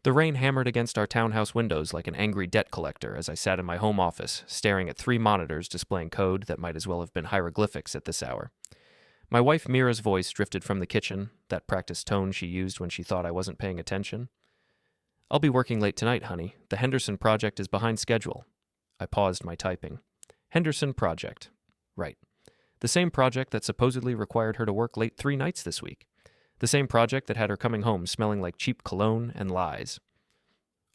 The rain hammered against our townhouse windows like an angry debt collector as I sat in my home office, staring at 3 monitors displaying code that might as well have been hieroglyphics at this hour. My wife Mira's voice drifted from the kitchen, that practiced tone she used when she thought I wasn't paying attention. "I'll be working late tonight, honey. The Henderson project is behind schedule." I paused my typing. Henderson project. Right. The same project that supposedly required her to work late 3 nights this week. The same project that had her coming home smelling like cheap cologne and lies.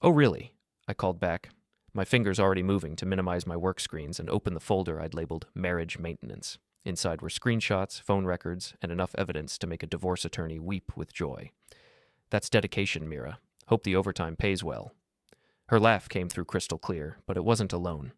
"Oh, really?" I called back, my fingers already moving to minimize my work screens and open the folder I'd labeled Marriage Maintenance. Inside were screenshots, phone records, and enough evidence to make a divorce attorney weep with joy. "That's dedication, Mira. Hope the overtime pays well." Her laugh came through crystal clear, but it wasn't alone.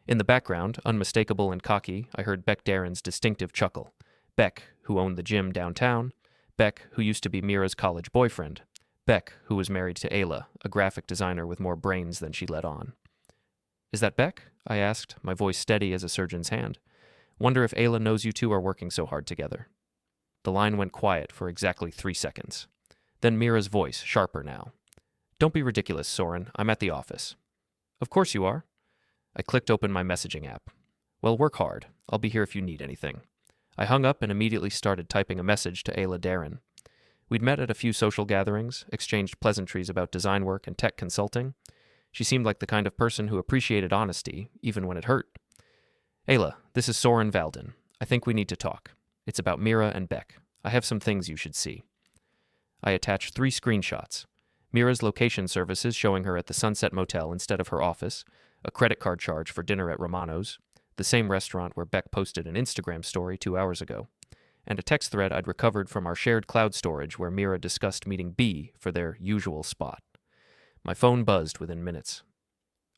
In the background, unmistakable and cocky, I heard Beck Derron's distinctive chuckle. Beck, who owned the gym downtown. Beck, who used to be Mira's college boyfriend. Beck, who was married to Ayla, a graphic designer with more brains than she let on. "Is that Beck?" I asked, my voice steady as a surgeon's hand. "Wonder if Ayla knows you two are working so hard together." The line went quiet for exactly 3 seconds. Then Mira's voice, sharper now. "Don't be ridiculous, Soren. I'm at the office." "Of course you are." I clicked open my messaging app. "Well, work hard. I'll be here if you need anything." I hung up and immediately started typing a message to Ayla Derron. We'd met at a few social gatherings, exchanged pleasantries about design work and tech consulting. She seemed like the kind of person who appreciated honesty, even when it hurt. "Ayla, this is Soren Valden. I think we need to talk. It's about Mira and Beck. I have some things you should see." I attached 3 screenshots. Mira's location services showing her at the Sunset Motel instead of her office, a credit card charge for dinner at Romano's, the same restaurant where Beck posted an Instagram story 2 hours ago, and a text thread I'd recovered from our shared cloud storage where Mira discussed meeting B for their usual spot. My phone buzzed within minutes.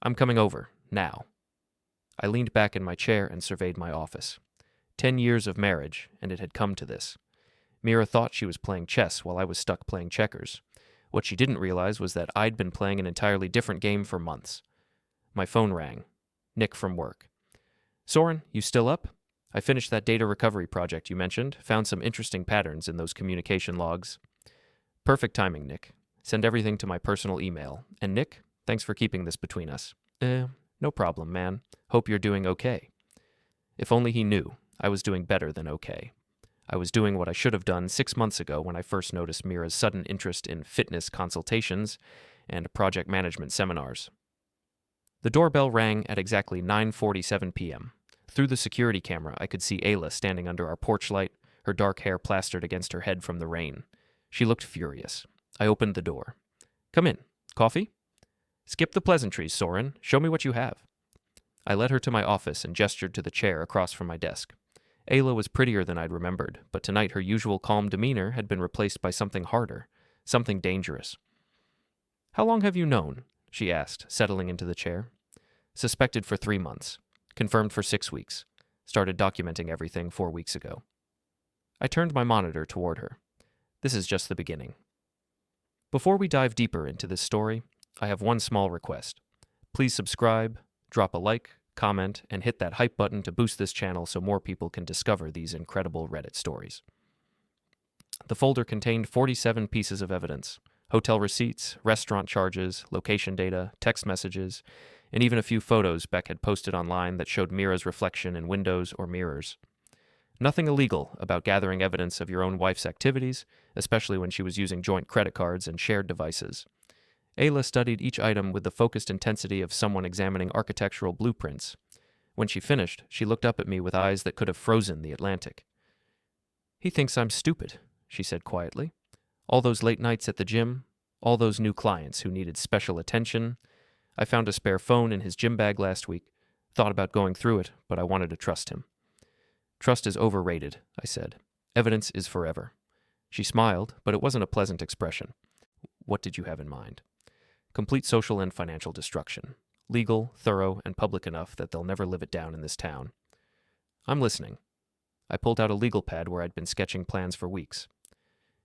"I'm coming over, now." I leaned back in my chair and surveyed my office. 10 years of marriage, and it had come to this. Mira thought she was playing chess while I was stuck playing checkers. What she didn't realize was that I'd been playing an entirely different game for months. My phone rang. Nick from work. "Soren, you still up? I finished that data recovery project you mentioned, found some interesting patterns in those communication logs." "Perfect timing, Nick. Send everything to my personal email. And Nick, thanks for keeping this between us." No problem, man. Hope you're doing okay." If only he knew. I was doing better than okay. I was doing what I should have done 6 months ago when I first noticed Mira's sudden interest in fitness consultations and project management seminars. The doorbell rang at exactly 9:47 p.m. Through the security camera, I could see Ayla standing under our porch light, her dark hair plastered against her head from the rain. She looked furious. I opened the door. "Come in. Coffee?" "Skip the pleasantries, Soren. Show me what you have." I led her to my office and gestured to the chair across from my desk. Ayla was prettier than I'd remembered, but tonight her usual calm demeanor had been replaced by something harder, something dangerous. "How long have you known?" she asked, settling into the chair. "Suspected for 3 months. Confirmed for 6 weeks. Started documenting everything 4 weeks ago." I turned my monitor toward her. "This is just the beginning." Before we dive deeper into this story, I have one small request. Please subscribe, drop a like, comment, and hit that hype button to boost this channel so more people can discover these incredible Reddit stories. The folder contained 47 pieces of evidence: hotel receipts, restaurant charges, location data, text messages, and even a few photos Beck had posted online that showed Mira's reflection in windows or mirrors. Nothing illegal about gathering evidence of your own wife's activities, especially when she was using joint credit cards and shared devices. Ayla studied each item with the focused intensity of someone examining architectural blueprints. When she finished, she looked up at me with eyes that could have frozen the Atlantic. "He thinks I'm stupid," she said quietly. "All those late nights at the gym, all those new clients who needed special attention. I found a spare phone in his gym bag last week. Thought about going through it, but I wanted to trust him." "Trust is overrated," I said. "Evidence is forever." She smiled, but it wasn't a pleasant expression. "What did you have in mind?" "Complete social and financial destruction. Legal, thorough, and public enough that they'll never live it down in this town." "I'm listening." I pulled out a legal pad where I'd been sketching plans for weeks.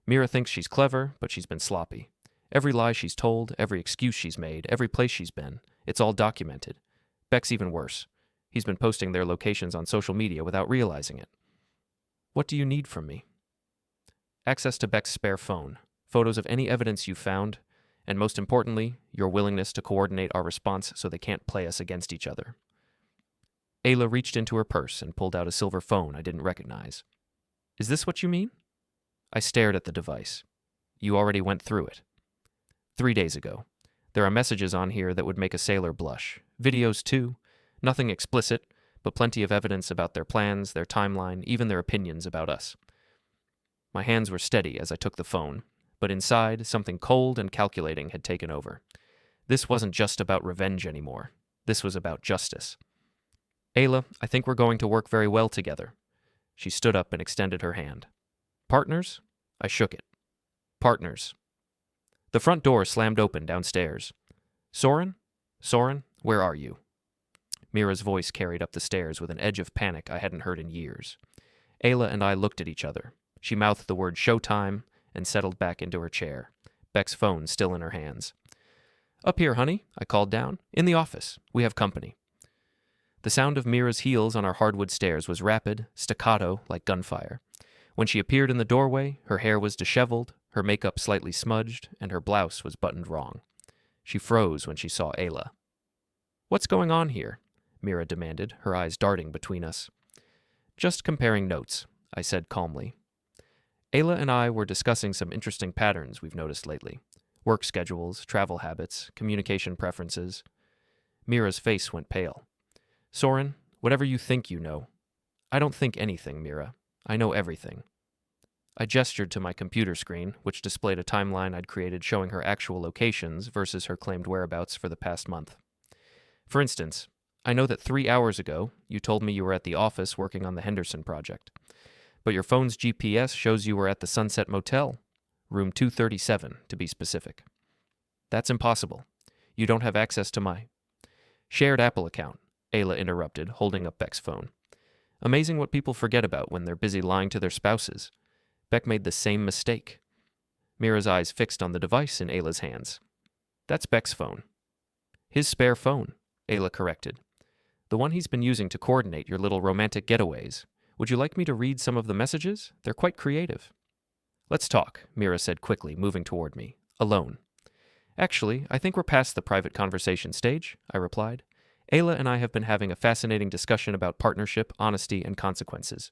"Mira thinks she's clever, but she's been sloppy. Every lie she's told, every excuse she's made, every place she's been, it's all documented. Beck's even worse. He's been posting their locations on social media without realizing it." "What do you need from me?" "Access to Beck's spare phone, photos of any evidence you found, And most importantly, your willingness to coordinate our response so they can't play us against each other. Ayla reached into her purse and pulled out a silver phone I didn't recognize. Is this what you mean? I stared at the device. You already went through it. 3 days ago. There are messages on here that would make a sailor blush. Videos too. Nothing explicit, but plenty of evidence about their plans, their timeline, even their opinions about us. My hands were steady as I took the phone, but inside, something cold and calculating had taken over. This wasn't just about revenge anymore. This was about justice. Ayla, I think we're going to work very well together. She stood up and extended her hand. Partners? I shook it. Partners. The front door slammed open downstairs. Soren? Soren, where are you? Mira's voice carried up the stairs with an edge of panic I hadn't heard in years. Ayla and I looked at each other. She mouthed the word showtime and settled back into her chair, Beck's phone still in her hands. Up here, honey, I called down. In the office. We have company. The sound of Mira's heels on our hardwood stairs was rapid, staccato, like gunfire. When she appeared in the doorway, her hair was disheveled, her makeup slightly smudged, and her blouse was buttoned wrong. She froze when she saw Ayla. What's going on here? Mira demanded, her eyes darting between us. Just comparing notes, I said calmly. Ayla and I were discussing some interesting patterns we've noticed lately. Work schedules, travel habits, communication preferences. Mira's face went pale. Soren, whatever you think you know. I don't think anything, Mira. I know everything. I gestured to my computer screen, which displayed a timeline I'd created showing her actual locations versus her claimed whereabouts for the past month. For instance, I know that 3 hours ago, you told me you were at the office working on the Henderson project. But your phone's GPS shows you were at the Sunset Motel, room 237, to be specific. That's impossible. You don't have access to my shared Apple account, Ayla interrupted, holding up Beck's phone. Amazing what people forget about when they're busy lying to their spouses. Beck made the same mistake. Mira's eyes fixed on the device in Ayla's hands. That's Beck's phone. His spare phone, Ayla corrected. The one he's been using to coordinate your little romantic getaways. Would you like me to read some of the messages? They're quite creative. Let's talk, Mira said quickly, moving toward me. Alone. Actually, I think we're past the private conversation stage, I replied. Ayla and I have been having a fascinating discussion about partnership, honesty, and consequences.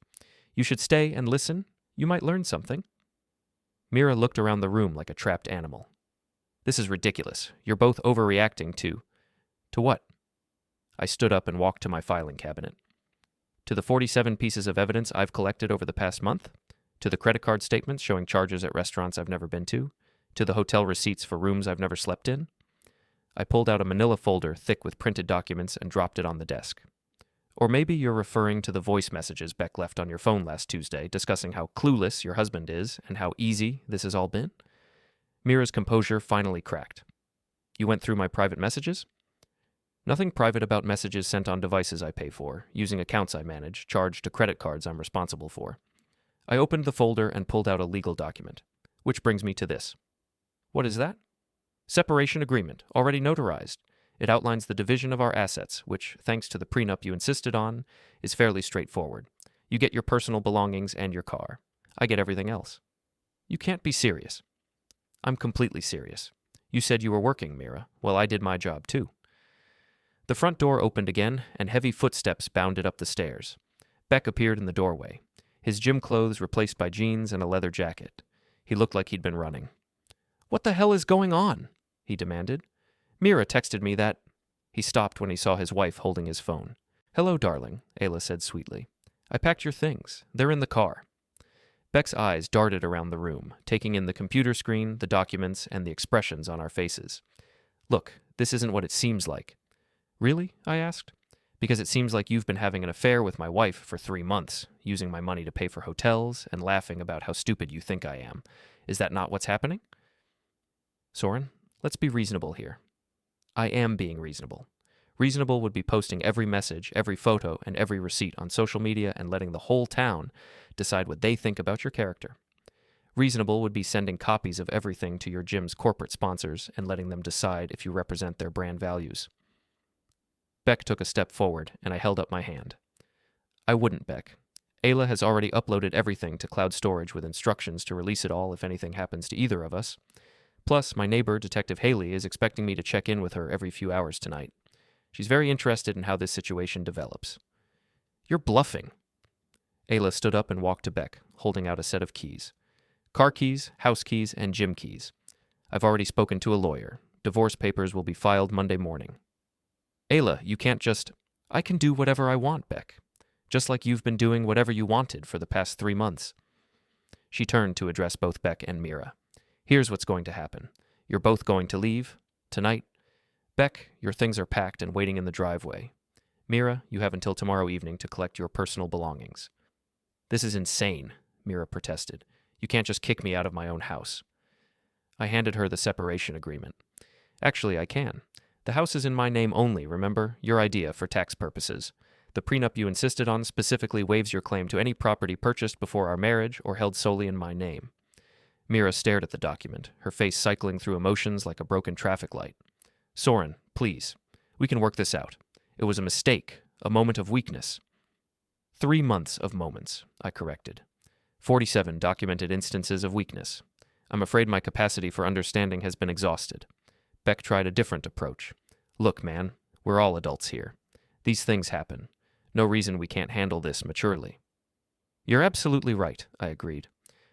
You should stay and listen. You might learn something. Mira looked around the room like a trapped animal. This is ridiculous. You're both overreacting to... To what? I stood up and walked to my filing cabinet. To the 47 pieces of evidence I've collected over the past month, to the credit card statements showing charges at restaurants I've never been to the hotel receipts for rooms I've never slept in. I pulled out a manila folder thick with printed documents and dropped it on the desk. Or maybe you're referring to the voice messages Beck left on your phone last Tuesday discussing how clueless your husband is and how easy this has all been. Mira's composure finally cracked. You went through my private messages? Nothing private about messages sent on devices I pay for, using accounts I manage, charged to credit cards I'm responsible for. I opened the folder and pulled out a legal document. Which brings me to this. What is that? Separation agreement, already notarized. It outlines the division of our assets, which, thanks to the prenup you insisted on, is fairly straightforward. You get your personal belongings and your car. I get everything else. You can't be serious. I'm completely serious. You said you were working, Mira. Well, I did my job too. The front door opened again, and heavy footsteps bounded up the stairs. Beck appeared in the doorway, his gym clothes replaced by jeans and a leather jacket. He looked like he'd been running. What the hell is going on? He demanded. Mira texted me that... He stopped when he saw his wife holding his phone. Hello, darling, Ayla said sweetly. I packed your things. They're in the car. Beck's eyes darted around the room, taking in the computer screen, the documents, and the expressions on our faces. Look, this isn't what it seems like. Really? I asked. Because it seems like you've been having an affair with my wife for 3 months, using my money to pay for hotels and laughing about how stupid you think I am. Is that not what's happening? Soren, let's be reasonable here. I am being reasonable. Reasonable would be posting every message, every photo, and every receipt on social media and letting the whole town decide what they think about your character. Reasonable would be sending copies of everything to your gym's corporate sponsors and letting them decide if you represent their brand values. Beck took a step forward, and I held up my hand. I wouldn't, Beck. Ayla has already uploaded everything to cloud storage with instructions to release it all if anything happens to either of us. Plus, my neighbor, Detective Haley, is expecting me to check in with her every few hours tonight. She's very interested in how this situation develops. You're bluffing. Ayla stood up and walked to Beck, holding out a set of keys. Car keys, house keys, and gym keys. I've already spoken to a lawyer. Divorce papers will be filed Monday morning. Ayla, you can't just... I can do whatever I want, Beck. Just like you've been doing whatever you wanted for the past 3 months. She turned to address both Beck and Mira. Here's what's going to happen. You're both going to leave. Tonight. Beck, your things are packed and waiting in the driveway. Mira, you have until tomorrow evening to collect your personal belongings. This is insane, Mira protested. You can't just kick me out of my own house. I handed her the separation agreement. Actually, I can. The house is in my name only, remember? Your idea for tax purposes. The prenup you insisted on specifically waives your claim to any property purchased before our marriage or held solely in my name. Mira stared at the document, her face cycling through emotions like a broken traffic light. Soren, please. We can work this out. It was a mistake, a moment of weakness. 3 months of moments, I corrected. 47 documented instances of weakness. I'm afraid my capacity for understanding has been exhausted. Beck tried a different approach. Look, man, we're all adults here. These things happen. No reason we can't handle this maturely. You're absolutely right, I agreed.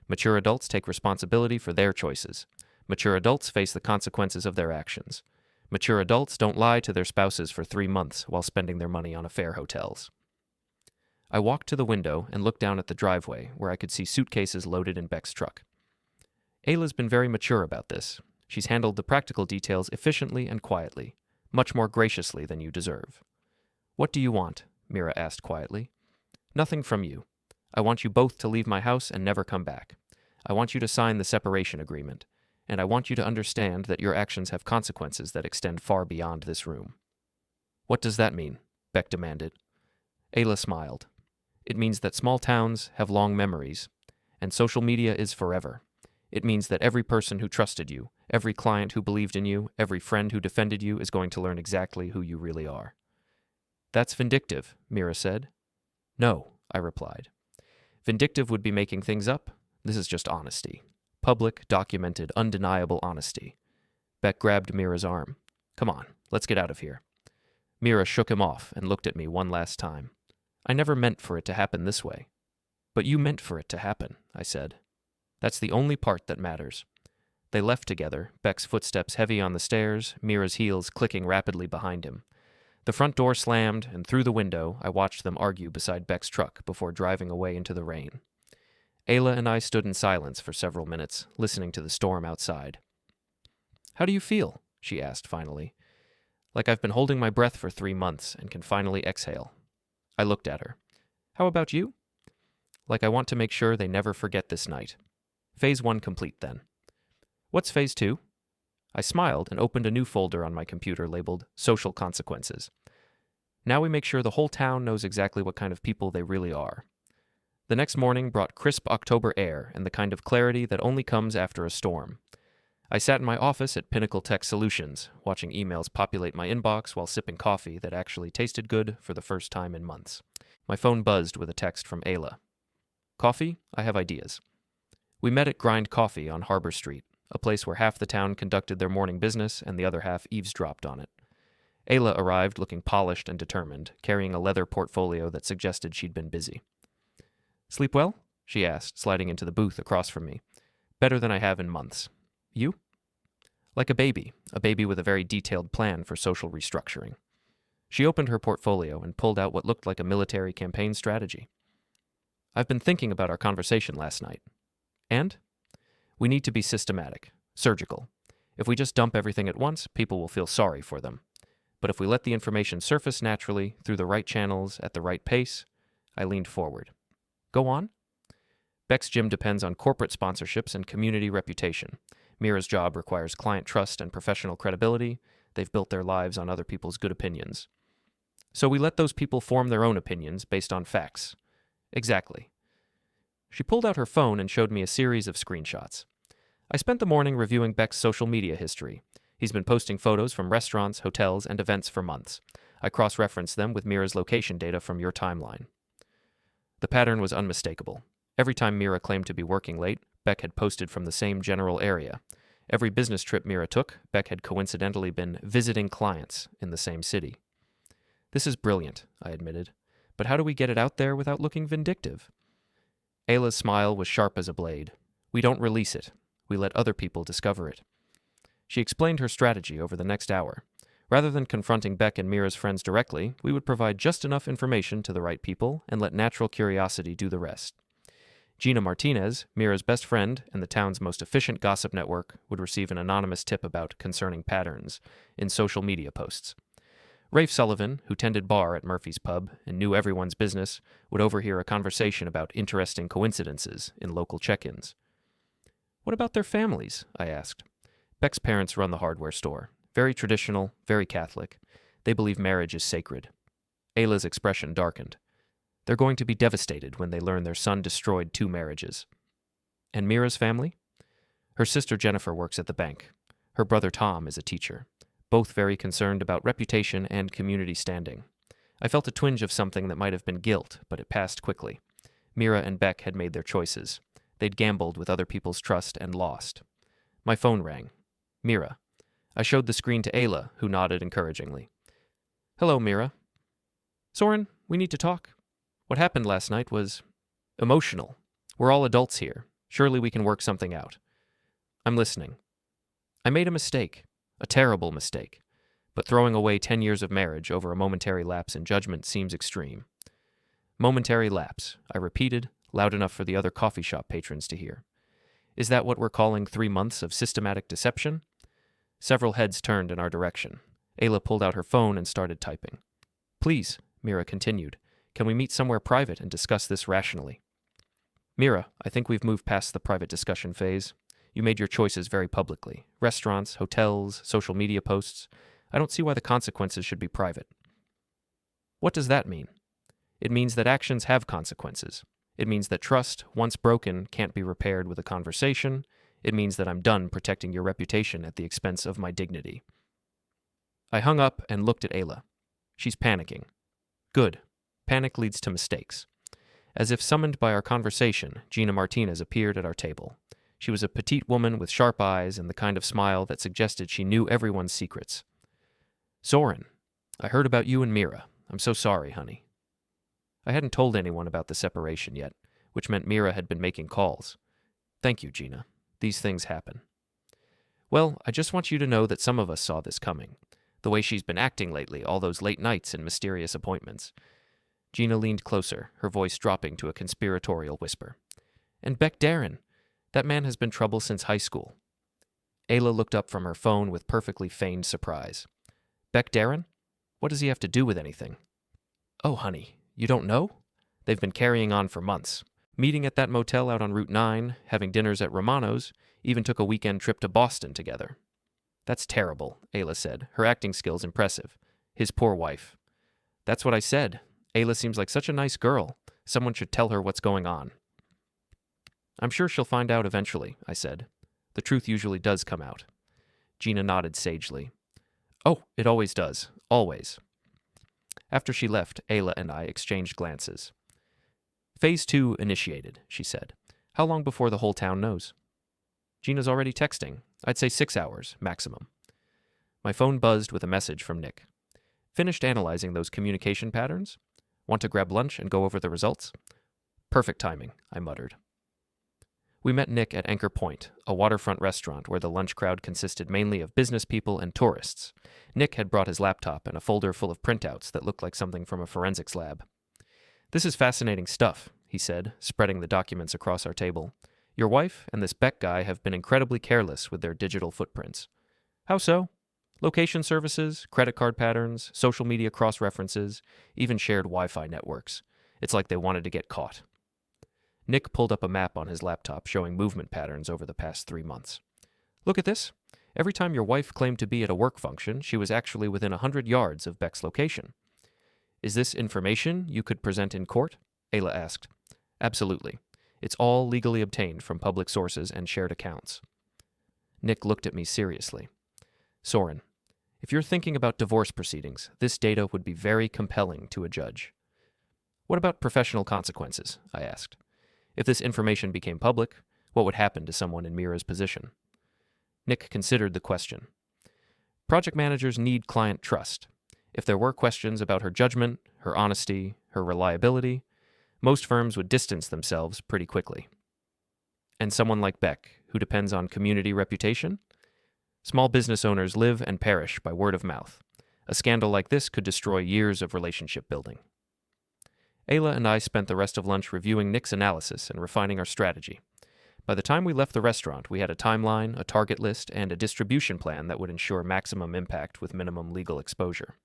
Mature adults take responsibility for their choices. Mature adults face the consequences of their actions. Mature adults don't lie to their spouses for 3 months while spending their money on affair hotels. I walked to the window and looked down at the driveway where I could see suitcases loaded in Beck's truck. Ayla's been very mature about this. She's handled the practical details efficiently and quietly, much more graciously than you deserve. What do you want? Mira asked quietly. Nothing from you. I want you both to leave my house and never come back. I want you to sign the separation agreement, and I want you to understand that your actions have consequences that extend far beyond this room. What does that mean? Beck demanded. Ayla smiled. It means that small towns have long memories, and social media is forever. It means that every person who trusted you, every client who believed in you, every friend who defended you is going to learn exactly who you really are. That's vindictive, Mira said. No, I replied. Vindictive would be making things up. This is just honesty. Public, documented, undeniable honesty. Beck grabbed Mira's arm. Come on, let's get out of here. Mira shook him off and looked at me one last time. I never meant for it to happen this way. But you meant for it to happen, I said. That's the only part that matters. They left together, Beck's footsteps heavy on the stairs, Mira's heels clicking rapidly behind him. The front door slammed, and through the window, I watched them argue beside Beck's truck before driving away into the rain. Ayla and I stood in silence for several minutes, listening to the storm outside. How do you feel? She asked finally. Like I've been holding my breath for 3 months and can finally exhale. I looked at her. How about you? Like I want to make sure they never forget this night. Phase 1 complete, then. What's Phase 2? I smiled and opened a new folder on my computer labeled Social Consequences. Now we make sure the whole town knows exactly what kind of people they really are. The next morning brought crisp October air and the kind of clarity that only comes after a storm. I sat in my office at Pinnacle Tech Solutions, watching emails populate my inbox while sipping coffee that actually tasted good for the first time in months. My phone buzzed with a text from Ayla. Coffee? I have ideas. We met at Grind Coffee on Harbor Street, a place where half the town conducted their morning business and the other half eavesdropped on it. Ayla arrived looking polished and determined, carrying a leather portfolio that suggested she'd been busy. Sleep well? She asked, sliding into the booth across from me. Better than I have in months. You? Like a baby with a very detailed plan for social restructuring. She opened her portfolio and pulled out what looked like a military campaign strategy. I've been thinking about our conversation last night. And? We need to be systematic, surgical. If we just dump everything at once, people will feel sorry for them. But if we let the information surface naturally, through the right channels, at the right pace, I leaned forward. Go on. Beck's gym depends on corporate sponsorships and community reputation. Mira's job requires client trust and professional credibility. They've built their lives on other people's good opinions. So we let those people form their own opinions based on facts. Exactly. She pulled out her phone and showed me a series of screenshots. I spent the morning reviewing Beck's social media history. He's been posting photos from restaurants, hotels, and events for months. I cross-referenced them with Mira's location data from your timeline. The pattern was unmistakable. Every time Mira claimed to be working late, Beck had posted from the same general area. Every business trip Mira took, Beck had coincidentally been visiting clients in the same city. This is brilliant, I admitted. But how do we get it out there without looking vindictive? Ayla's smile was sharp as a blade. We don't release it. We let other people discover it. She explained her strategy over the next hour. Rather than confronting Beck and Mira's friends directly, we would provide just enough information to the right people and let natural curiosity do the rest. Gina Martinez, Mira's best friend and the town's most efficient gossip network, would receive an anonymous tip about concerning patterns in social media posts. Rafe Sullivan, who tended bar at Murphy's Pub and knew everyone's business, would overhear a conversation about interesting coincidences in local check-ins. What about their families? I asked. Beck's parents run the hardware store. Very traditional, very Catholic. They believe marriage is sacred. Ayla's expression darkened. They're going to be devastated when they learn their son destroyed 2 marriages. And Mira's family? Her sister Jennifer works at the bank. Her brother Tom is a teacher. Both very concerned about reputation and community standing. I felt a twinge of something that might have been guilt, but it passed quickly. Mira and Beck had made their choices. They'd gambled with other people's trust and lost. My phone rang. Mira. I showed the screen to Ayla, who nodded encouragingly. Hello, Mira. Soren, we need to talk. What happened last night was emotional. We're all adults here. Surely we can work something out. I'm listening. I made a mistake. A terrible mistake. But throwing away 10 years of marriage over a momentary lapse in judgment seems extreme. Momentary lapse, I repeated, loud enough for the other coffee shop patrons to hear. Is that what we're calling 3 months of systematic deception? Several heads turned in our direction. Ayla pulled out her phone and started typing. Please, Mira continued, can we meet somewhere private and discuss this rationally? Mira, I think we've moved past the private discussion phase. You made your choices very publicly. Restaurants, hotels, social media posts. I don't see why the consequences should be private. What does that mean? It means that actions have consequences. It means that trust, once broken, can't be repaired with a conversation. It means that I'm done protecting your reputation at the expense of my dignity. I hung up and looked at Ayla. She's panicking. Good. Panic leads to mistakes. As if summoned by our conversation, Gina Martinez appeared at our table. She was a petite woman with sharp eyes and the kind of smile that suggested she knew everyone's secrets. Soren, I heard about you and Mira. I'm so sorry, honey. I hadn't told anyone about the separation yet, which meant Mira had been making calls. Thank you, Gina. These things happen. Well, I just want you to know that some of us saw this coming. The way she's been acting lately, all those late nights and mysterious appointments. Gina leaned closer, her voice dropping to a conspiratorial whisper. And Beck Derron. That man has been trouble since high school. Ayla looked up from her phone with perfectly feigned surprise. Beck Derron? What does he have to do with anything? Oh, honey, you don't know? They've been carrying on for months. Meeting at that motel out on Route 9, having dinners at Romano's, even took a weekend trip to Boston together. That's terrible, Ayla said, her acting skills impressive. His poor wife. That's what I said. Ayla seems like such a nice girl. Someone should tell her what's going on. I'm sure she'll find out eventually, I said. The truth usually does come out. Gina nodded sagely. Oh, it always does. Always. After she left, Ayla and I exchanged glances. Phase 2 initiated, she said. How long before the whole town knows? Gina's already texting. I'd say 6 hours, maximum. My phone buzzed with a message from Nick. Finished analyzing those communication patterns? Want to grab lunch and go over the results? Perfect timing, I muttered. We met Nick at Anchor Point, a waterfront restaurant where the lunch crowd consisted mainly of business people and tourists. Nick had brought his laptop and a folder full of printouts that looked like something from a forensics lab. This is fascinating stuff, he said, spreading the documents across our table. Your wife and this Beck guy have been incredibly careless with their digital footprints. How so? Location services, credit card patterns, social media cross-references, even shared Wi-Fi networks. It's like they wanted to get caught. Nick pulled up a map on his laptop showing movement patterns over the past 3 months. Look at this. Every time your wife claimed to be at a work function, she was actually within 100 yards of Beck's location. Is this information you could present in court? Ayla asked. Absolutely. It's all legally obtained from public sources and shared accounts. Nick looked at me seriously. Soren, if you're thinking about divorce proceedings, this data would be very compelling to a judge. What about professional consequences? I asked. If this information became public, what would happen to someone in Mira's position? Nick considered the question. Project managers need client trust. If there were questions about her judgment, her honesty, her reliability, most firms would distance themselves pretty quickly. And someone like Beck, who depends on community reputation? Small business owners live and perish by word of mouth. A scandal like this could destroy years of relationship building. Ayla and I spent the rest of lunch reviewing Nick's analysis and refining our strategy. By the time we left the restaurant, we had a timeline, a target list, and a distribution plan that would ensure maximum impact with minimum legal exposure.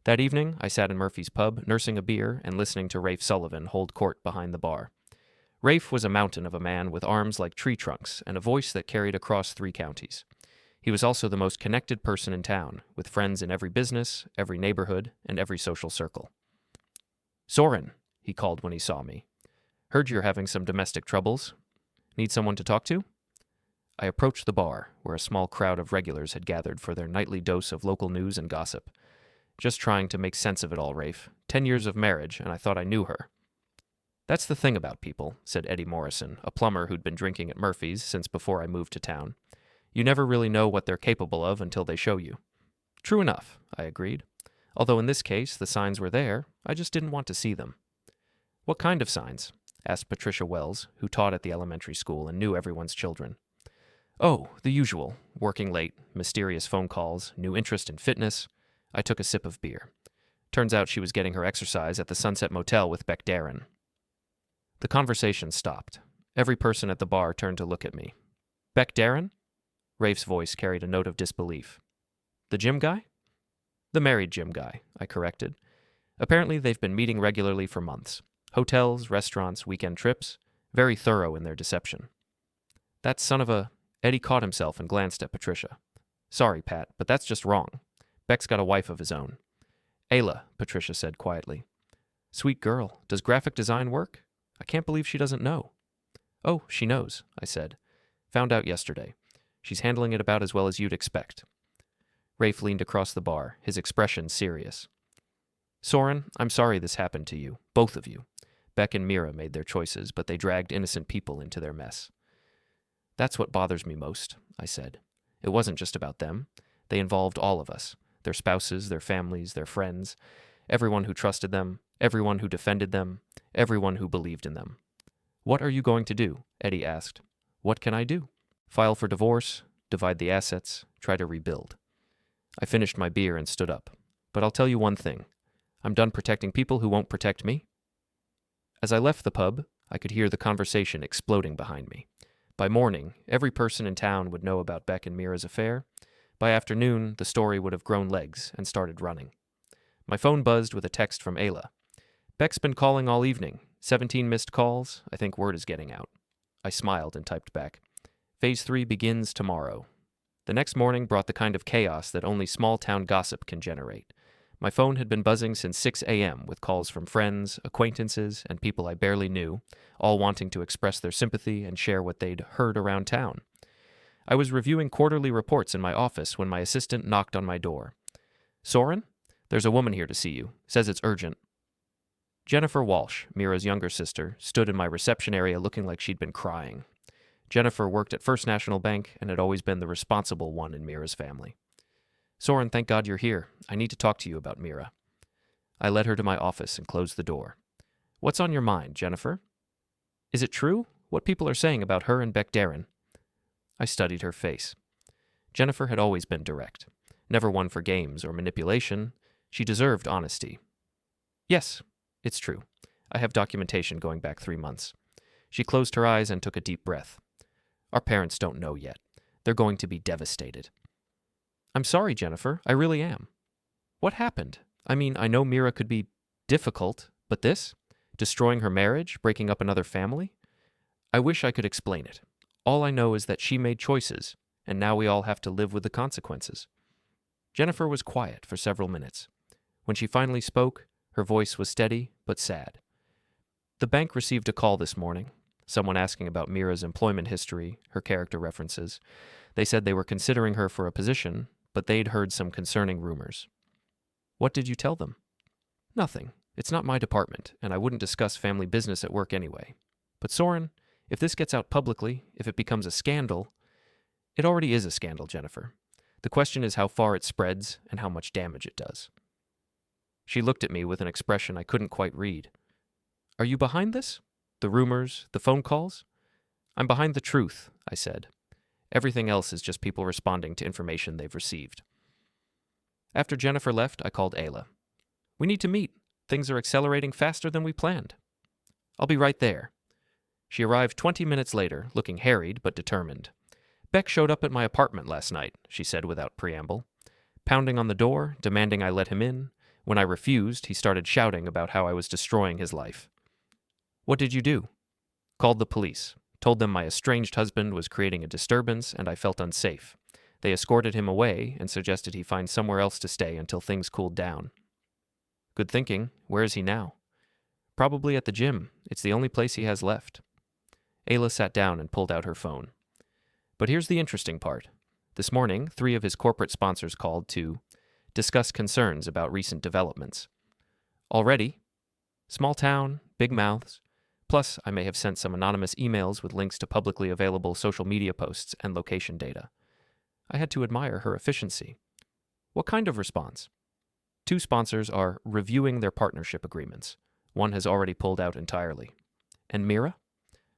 That evening, I sat in Murphy's pub, nursing a beer and listening to Rafe Sullivan hold court behind the bar. Rafe was a mountain of a man with arms like tree trunks and a voice that carried across 3 counties. He was also the most connected person in town, with friends in every business, every neighborhood, and every social circle. "Soren," he called when he saw me. "Heard you're having some domestic troubles. Need someone to talk to?" I approached the bar, where a small crowd of regulars had gathered for their nightly dose of local news and gossip. "Just trying to make sense of it all, Rafe. 10 years of marriage, and I thought I knew her." "That's the thing about people," said Eddie Morrison, a plumber who'd been drinking at Murphy's since before I moved to town. "You never really know what they're capable of until they show you." "True enough," I agreed. Although in this case, the signs were there, I just didn't want to see them. "What kind of signs?" asked Patricia Wells, who taught at the elementary school and knew everyone's children. "Oh, the usual. Working late, mysterious phone calls, new interest in fitness." I took a sip of beer. Turns out she was getting her exercise at the Sunset Motel with Beck Derron. The conversation stopped. Every person at the bar turned to look at me. "Beck Derron?" Rafe's voice carried a note of disbelief. "The gym guy?" "The married gym guy," I corrected. Apparently they've been meeting regularly for months. Hotels, restaurants, weekend trips. Very thorough in their deception. "That son of a..." Eddie caught himself and glanced at Patricia. "Sorry, Pat, but that's just wrong. Beck's got a wife of his own." "Ayla," Patricia said quietly. "Sweet girl. Does graphic design work? I can't believe she doesn't know." "Oh, she knows," I said. "Found out yesterday. She's handling it about as well as you'd expect." Rafe leaned across the bar, his expression serious. "Soren, I'm sorry this happened to you, both of you. Beck and Mira made their choices, but they dragged innocent people into their mess." "That's what bothers me most," I said. "It wasn't just about them. They involved all of us, their spouses, their families, their friends, everyone who trusted them, everyone who defended them, everyone who believed in them." "What are you going to do?" Eddie asked. "What can I do? File for divorce, divide the assets, try to rebuild." I finished my beer and stood up. "But I'll tell you one thing. I'm done protecting people who won't protect me." As I left the pub, I could hear the conversation exploding behind me. By morning, every person in town would know about Beck and Mira's affair. By afternoon, the story would have grown legs and started running. My phone buzzed with a text from Ayla. "Beck's been calling all evening. 17 missed calls. I think word is getting out." I smiled and typed back, "Phase 3 begins tomorrow." The next morning brought the kind of chaos that only small-town gossip can generate. My phone had been buzzing since 6 a.m. with calls from friends, acquaintances, and people I barely knew, all wanting to express their sympathy and share what they'd heard around town. I was reviewing quarterly reports in my office when my assistant knocked on my door. "Soren? There's a woman here to see you. Says it's urgent." Jennifer Walsh, Mira's younger sister, stood in my reception area looking like she'd been crying. Jennifer worked at First National Bank and had always been the responsible one in Mira's family. "Soren, thank God you're here. I need to talk to you about Mira." I led her to my office and closed the door. "What's on your mind, Jennifer?" "Is it true? What people are saying about her and Beck Derron?" I studied her face. Jennifer had always been direct. Never one for games or manipulation. She deserved honesty. "Yes, it's true. I have documentation going back 3 months." She closed her eyes and took a deep breath. "Our parents don't know yet. They're going to be devastated." "I'm sorry, Jennifer. I really am." "What happened? I mean, I know Mira could be difficult, but this? Destroying her marriage? Breaking up another family? I wish I could explain it. All I know is that she made choices, and now we all have to live with the consequences." Jennifer was quiet for several minutes. When she finally spoke, her voice was steady but sad. "The bank received a call this morning. Someone asking about Mira's employment history, her character references. They said they were considering her for a position, but they'd heard some concerning rumors." "What did you tell them?" "Nothing. It's not my department, and I wouldn't discuss family business at work anyway. But Soren, if this gets out publicly, if it becomes a scandal..." It already is a scandal, Jennifer. The question is how far it spreads and how much damage it does. She looked at me with an expression I couldn't quite read. Are you behind this? The rumors, the phone calls? I'm behind the truth, I said. Everything else is just people responding to information they've received. After Jennifer left, I called Ayla. We need to meet. Things are accelerating faster than we planned. I'll be right there. She arrived 20 minutes later, looking harried but determined. Beck showed up at my apartment last night, she said without preamble. Pounding on the door, demanding I let him in. When I refused, he started shouting about how I was destroying his life. What did you do? Called the police. Told them my estranged husband was creating a disturbance and I felt unsafe. They escorted him away and suggested he find somewhere else to stay until things cooled down. Good thinking. Where is he now? Probably at the gym. It's the only place he has left. Ayla sat down and pulled out her phone. But here's the interesting part. This morning, 3 of his corporate sponsors called to discuss concerns about recent developments. Already, small town, big mouths. Plus, I may have sent some anonymous emails with links to publicly available social media posts and location data. I had to admire her efficiency. What kind of response? 2 sponsors are reviewing their partnership agreements. One has already pulled out entirely. And Mira?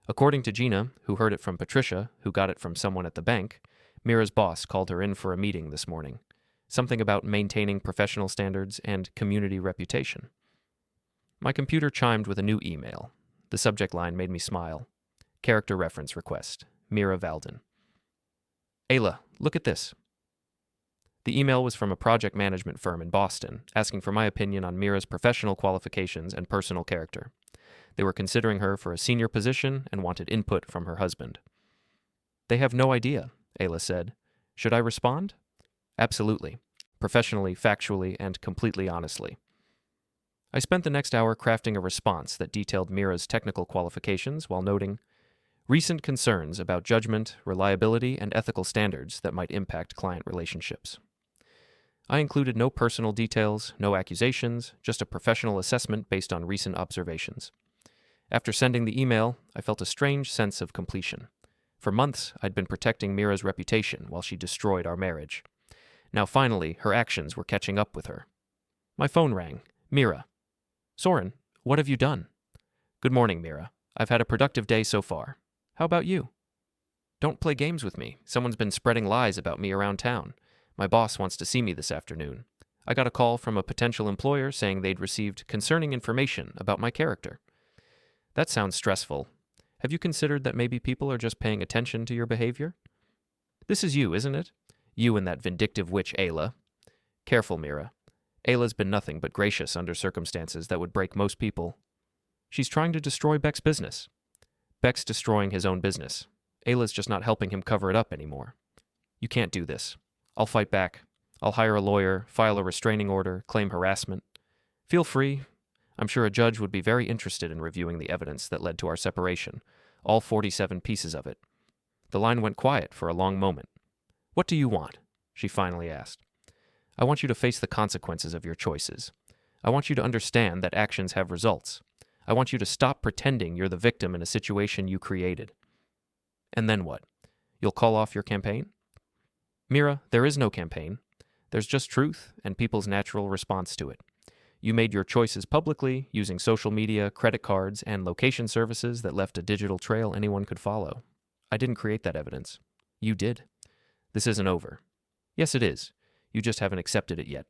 According to Gina, who heard it from Patricia, who got it from someone at the bank, Mira's boss called her in for a meeting this morning. Something about maintaining professional standards and community reputation. My computer chimed with a new email. The subject line made me smile. Character reference request. Soren Valden. Ayla, look at this. The email was from a project management firm in Boston, asking for my opinion on Mira's professional qualifications and personal character. They were considering her for a senior position and wanted input from her husband. They have no idea, Ayla said. Should I respond? Absolutely. Professionally, factually, and completely honestly. I spent the next hour crafting a response that detailed Mira's technical qualifications while noting recent concerns about judgment, reliability, and ethical standards that might impact client relationships. I included no personal details, no accusations, just a professional assessment based on recent observations. After sending the email, I felt a strange sense of completion. For months, I'd been protecting Mira's reputation while she destroyed our marriage. Now finally, her actions were catching up with her. My phone rang. Mira. Soren, what have you done? Good morning, Mira. I've had a productive day so far. How about you? Don't play games with me. Someone's been spreading lies about me around town. My boss wants to see me this afternoon. I got a call from a potential employer saying they'd received concerning information about my character. That sounds stressful. Have you considered that maybe people are just paying attention to your behavior? This is you, isn't it? You and that vindictive witch Ayla. Careful, Mira. Ayla's been nothing but gracious under circumstances that would break most people. She's trying to destroy Beck's business. Beck's destroying his own business. Ayla's just not helping him cover it up anymore. You can't do this. I'll fight back. I'll hire a lawyer, file a restraining order, claim harassment. Feel free. I'm sure a judge would be very interested in reviewing the evidence that led to our separation, all 47 pieces of it. The line went quiet for a long moment. What do you want? She finally asked. I want you to face the consequences of your choices. I want you to understand that actions have results. I want you to stop pretending you're the victim in a situation you created. And then what? You'll call off your campaign? Mira, there is no campaign. There's just truth and people's natural response to it. You made your choices publicly, using social media, credit cards, and location services that left a digital trail anyone could follow. I didn't create that evidence. You did. This isn't over. Yes, it is. You just haven't accepted it yet.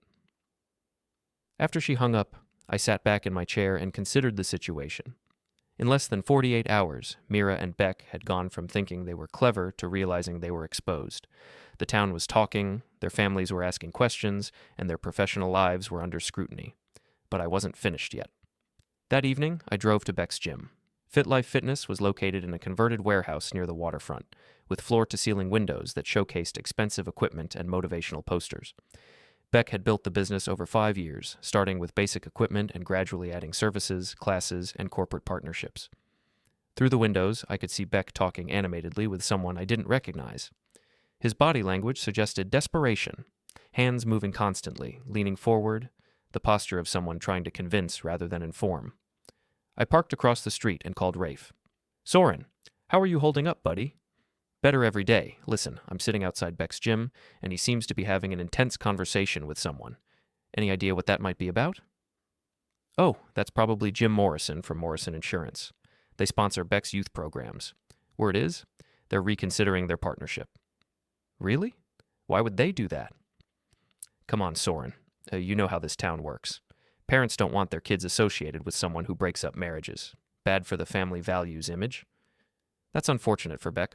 After she hung up, I sat back in my chair and considered the situation. In less than 48 hours, Mira and Beck had gone from thinking they were clever to realizing they were exposed. The town was talking, their families were asking questions, and their professional lives were under scrutiny. But I wasn't finished yet. That evening, I drove to Beck's gym. Fit Life Fitness was located in a converted warehouse near the waterfront, with floor-to-ceiling windows that showcased expensive equipment and motivational posters. Beck had built the business over 5 years, starting with basic equipment and gradually adding services, classes, and corporate partnerships. Through the windows, I could see Beck talking animatedly with someone I didn't recognize. His body language suggested desperation, hands moving constantly, leaning forward, the posture of someone trying to convince rather than inform. I parked across the street and called Rafe. Soren, how are you holding up, buddy? Better every day. Listen, I'm sitting outside Beck's gym, and he seems to be having an intense conversation with someone. Any idea what that might be about? Oh, that's probably Jim Morrison from Morrison Insurance. They sponsor Beck's youth programs. Word is, they're reconsidering their partnership. Really? Why would they do that? Come on, Soren. You know how this town works. Parents don't want their kids associated with someone who breaks up marriages. Bad for the family values image. That's unfortunate for Beck.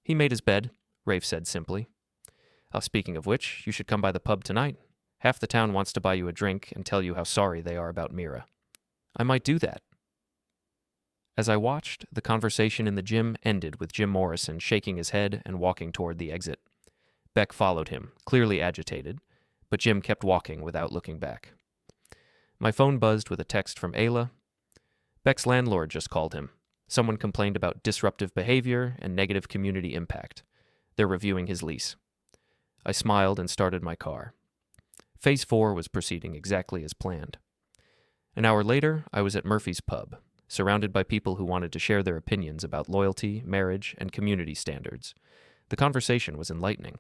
He made his bed, Rafe said simply. Speaking of which, you should come by the pub tonight. Half the town wants to buy you a drink and tell you how sorry they are about Mira. I might do that. As I watched, the conversation in the gym ended with Jim Morrison shaking his head and walking toward the exit. Beck followed him, clearly agitated, but Jim kept walking without looking back. My phone buzzed with a text from Ayla. Beck's landlord just called him. Someone complained about disruptive behavior and negative community impact. They're reviewing his lease. I smiled and started my car. Phase 4 was proceeding exactly as planned. An hour later, I was at Murphy's Pub, surrounded by people who wanted to share their opinions about loyalty, marriage, and community standards. The conversation was enlightening.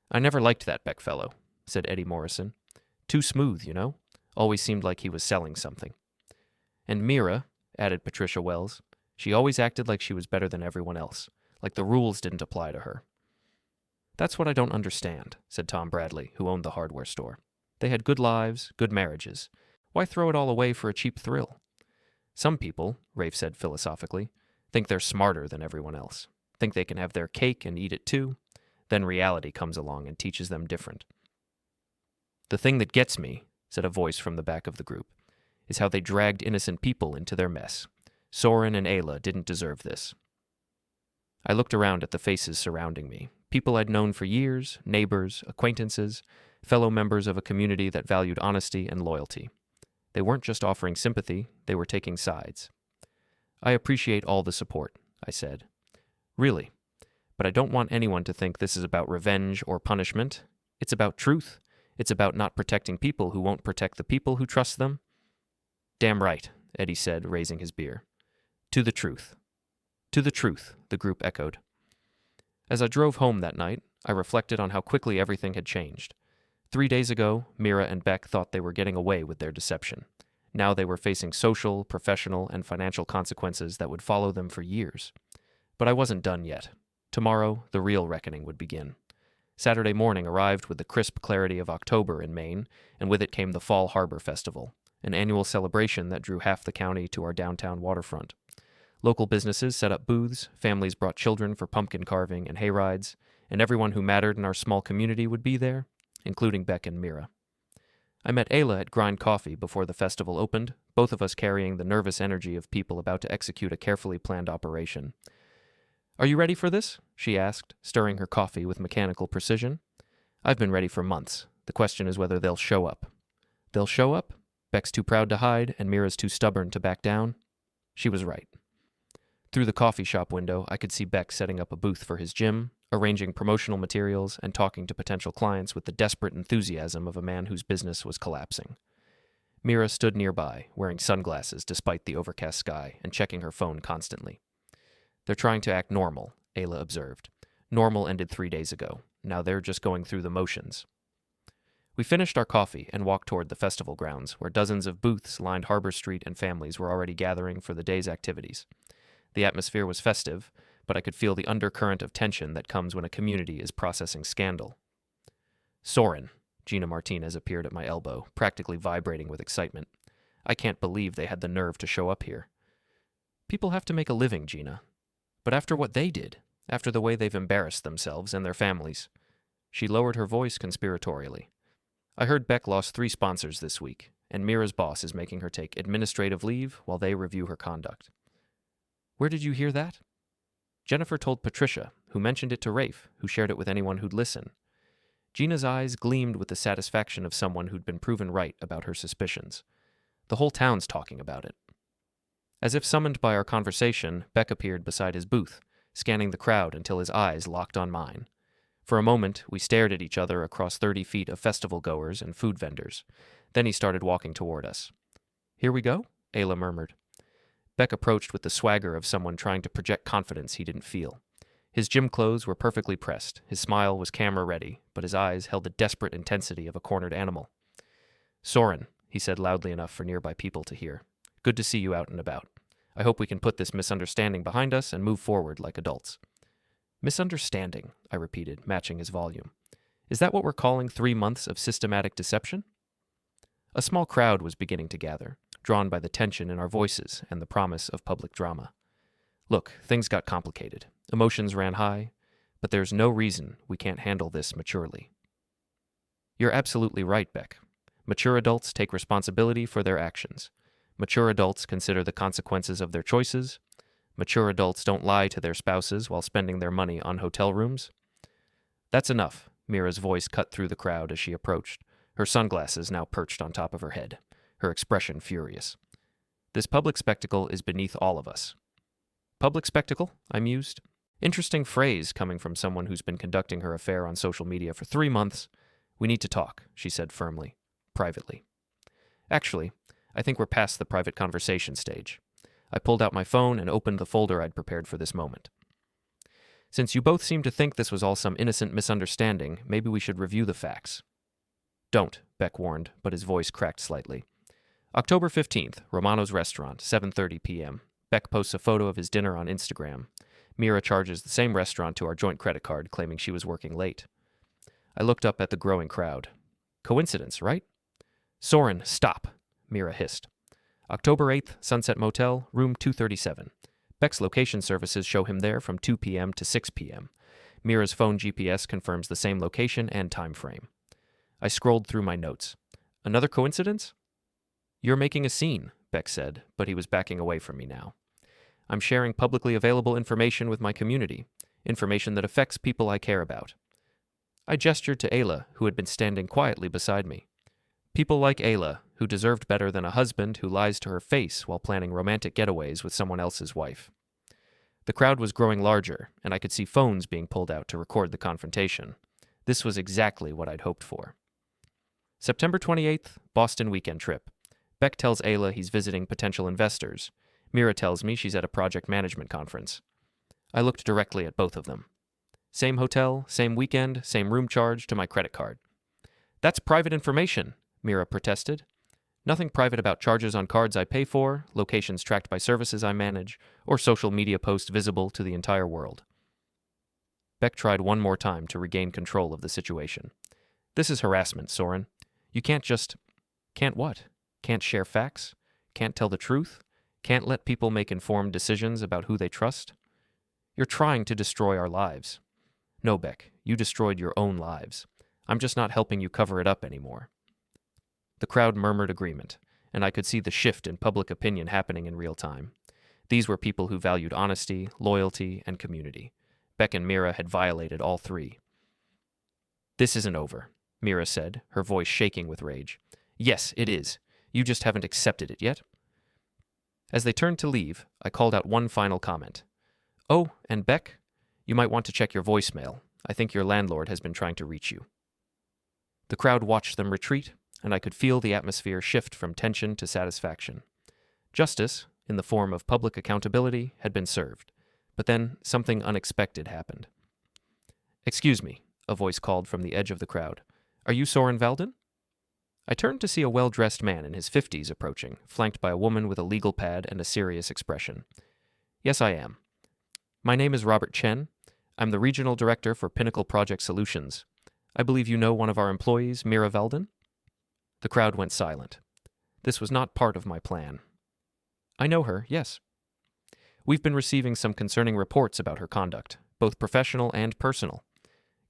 I never liked that Beck fellow, said Eddie Morrison. Too smooth, you know? Always seemed like he was selling something. And Mira, added Patricia Wells, she always acted like she was better than everyone else, like the rules didn't apply to her. That's what I don't understand, said Tom Bradley, who owned the hardware store. They had good lives, good marriages. Why throw it all away for a cheap thrill? Some people, Rafe said philosophically, think they're smarter than everyone else, think they can have their cake and eat it too. Then reality comes along and teaches them different. The thing that gets me, said a voice from the back of the group, is how they dragged innocent people into their mess. Soren and Ayla didn't deserve this. I looked around at the faces surrounding me, people I'd known for years, neighbors, acquaintances, fellow members of a community that valued honesty and loyalty. They weren't just offering sympathy, they were taking sides. I appreciate all the support, I said. Really, but I don't want anyone to think this is about revenge or punishment. It's about truth. It's about not protecting people who won't protect the people who trust them. Damn right, Eddie said, raising his beer. To the truth. To the truth, the group echoed. As I drove home that night, I reflected on how quickly everything had changed. 3 days ago, Mira and Beck thought they were getting away with their deception. Now they were facing social, professional, and financial consequences that would follow them for years. But I wasn't done yet. Tomorrow, the real reckoning would begin. Saturday morning arrived with the crisp clarity of October in Maine, and with it came the Fall Harbor Festival, an annual celebration that drew half the county to our downtown waterfront. Local businesses set up booths, families brought children for pumpkin carving and hayrides, and everyone who mattered in our small community would be there, including Beck and Mira. I met Ayla at Grind Coffee before the festival opened, both of us carrying the nervous energy of people about to execute a carefully planned operation. Are you ready for this? She asked, stirring her coffee with mechanical precision. I've been ready for months. The question is whether they'll show up. They'll show up? Beck's too proud to hide, and Mira's too stubborn to back down? She was right. Through the coffee shop window, I could see Beck setting up a booth for his gym, arranging promotional materials, and talking to potential clients with the desperate enthusiasm of a man whose business was collapsing. Mira stood nearby, wearing sunglasses despite the overcast sky, and checking her phone constantly. They're trying to act normal, Ayla observed. Normal ended 3 days ago. Now they're just going through the motions. We finished our coffee and walked toward the festival grounds, where dozens of booths lined Harbor Street and families were already gathering for the day's activities. The atmosphere was festive, but I could feel the undercurrent of tension that comes when a community is processing scandal. Soren, Gina Martinez appeared at my elbow, practically vibrating with excitement. I can't believe they had the nerve to show up here. People have to make a living, Gina. But after what they did, after the way they've embarrassed themselves and their families. She lowered her voice conspiratorially. I heard Beck lost 3 sponsors this week, and Mira's boss is making her take administrative leave while they review her conduct. Where did you hear that? Jennifer told Patricia, who mentioned it to Rafe, who shared it with anyone who'd listen. Gina's eyes gleamed with the satisfaction of someone who'd been proven right about her suspicions. The whole town's talking about it. As if summoned by our conversation, Beck appeared beside his booth, scanning the crowd until his eyes locked on mine. For a moment, we stared at each other across 30 feet of festival-goers and food vendors. Then he started walking toward us. Here we go? Ayla murmured. Beck approached with the swagger of someone trying to project confidence he didn't feel. His gym clothes were perfectly pressed, his smile was camera-ready, but his eyes held the desperate intensity of a cornered animal. "Soren," he said loudly enough for nearby people to hear. "Good to see you out and about. I hope we can put this misunderstanding behind us and move forward like adults." "Misunderstanding," I repeated, matching his volume. "Is that what we're calling 3 months of systematic deception?" A small crowd was beginning to gather, drawn by the tension in our voices and the promise of public drama. Look, things got complicated. Emotions ran high, but there's no reason we can't handle this maturely. You're absolutely right, Beck. Mature adults take responsibility for their actions. Mature adults consider the consequences of their choices. Mature adults don't lie to their spouses while spending their money on hotel rooms. That's enough, Mira's voice cut through the crowd as she approached, her sunglasses now perched on top of her head, her expression furious. This public spectacle is beneath all of us. Public spectacle? I mused. Interesting phrase coming from someone who's been conducting her affair on social media for 3 months. We need to talk, she said firmly, privately. Actually, I think we're past the private conversation stage. I pulled out my phone and opened the folder I'd prepared for this moment. Since you both seem to think this was all some innocent misunderstanding, maybe we should review the facts. Don't, Beck warned, but his voice cracked slightly. October 15th, Romano's restaurant, 7:30 p.m. Beck posts a photo of his dinner on Instagram. Mira charges the same restaurant to our joint credit card, claiming she was working late. I looked up at the growing crowd. Coincidence, right? Soren, stop, Mira hissed. October 8th, Sunset Motel, room 237. Beck's location services show him there from 2 p.m. to 6 p.m. Mira's phone GPS confirms the same location and time frame. I scrolled through my notes. Another coincidence? You're making a scene, Beck said, but he was backing away from me now. I'm sharing publicly available information with my community, information that affects people I care about. I gestured to Ayla, who had been standing quietly beside me. People like Ayla, who deserved better than a husband who lies to her face while planning romantic getaways with someone else's wife. The crowd was growing larger, and I could see phones being pulled out to record the confrontation. This was exactly what I'd hoped for. September 28th, Boston weekend trip. Beck tells Ayla he's visiting potential investors. Mira tells me she's at a project management conference. I looked directly at both of them. Same hotel, same weekend, same room charge to my credit card. That's private information, Mira protested. Nothing private about charges on cards I pay for, locations tracked by services I manage, or social media posts visible to the entire world. Beck tried one more time to regain control of the situation. This is harassment, Soren. You can't just... Can't what? Can't share facts? Can't tell the truth? Can't let people make informed decisions about who they trust? You're trying to destroy our lives. No, Beck, you destroyed your own lives. I'm just not helping you cover it up anymore. The crowd murmured agreement, and I could see the shift in public opinion happening in real time. These were people who valued honesty, loyalty, and community. Beck and Mira had violated all three. This isn't over, Mira said, her voice shaking with rage. Yes, it is. You just haven't accepted it yet. As they turned to leave, I called out one final comment. Oh, and Beck, you might want to check your voicemail. I think your landlord has been trying to reach you. The crowd watched them retreat, and I could feel the atmosphere shift from tension to satisfaction. Justice, in the form of public accountability, had been served, but then something unexpected happened. Excuse me, a voice called from the edge of the crowd. Are you Soren Valden? I turned to see a well-dressed man in his 50s approaching, flanked by a woman with a legal pad and a serious expression. Yes, I am. My name is Robert Chen. I'm the Regional Director for Pinnacle Project Solutions. I believe you know one of our employees, Mira Valden? The crowd went silent. This was not part of my plan. I know her, yes. We've been receiving some concerning reports about her conduct, both professional and personal.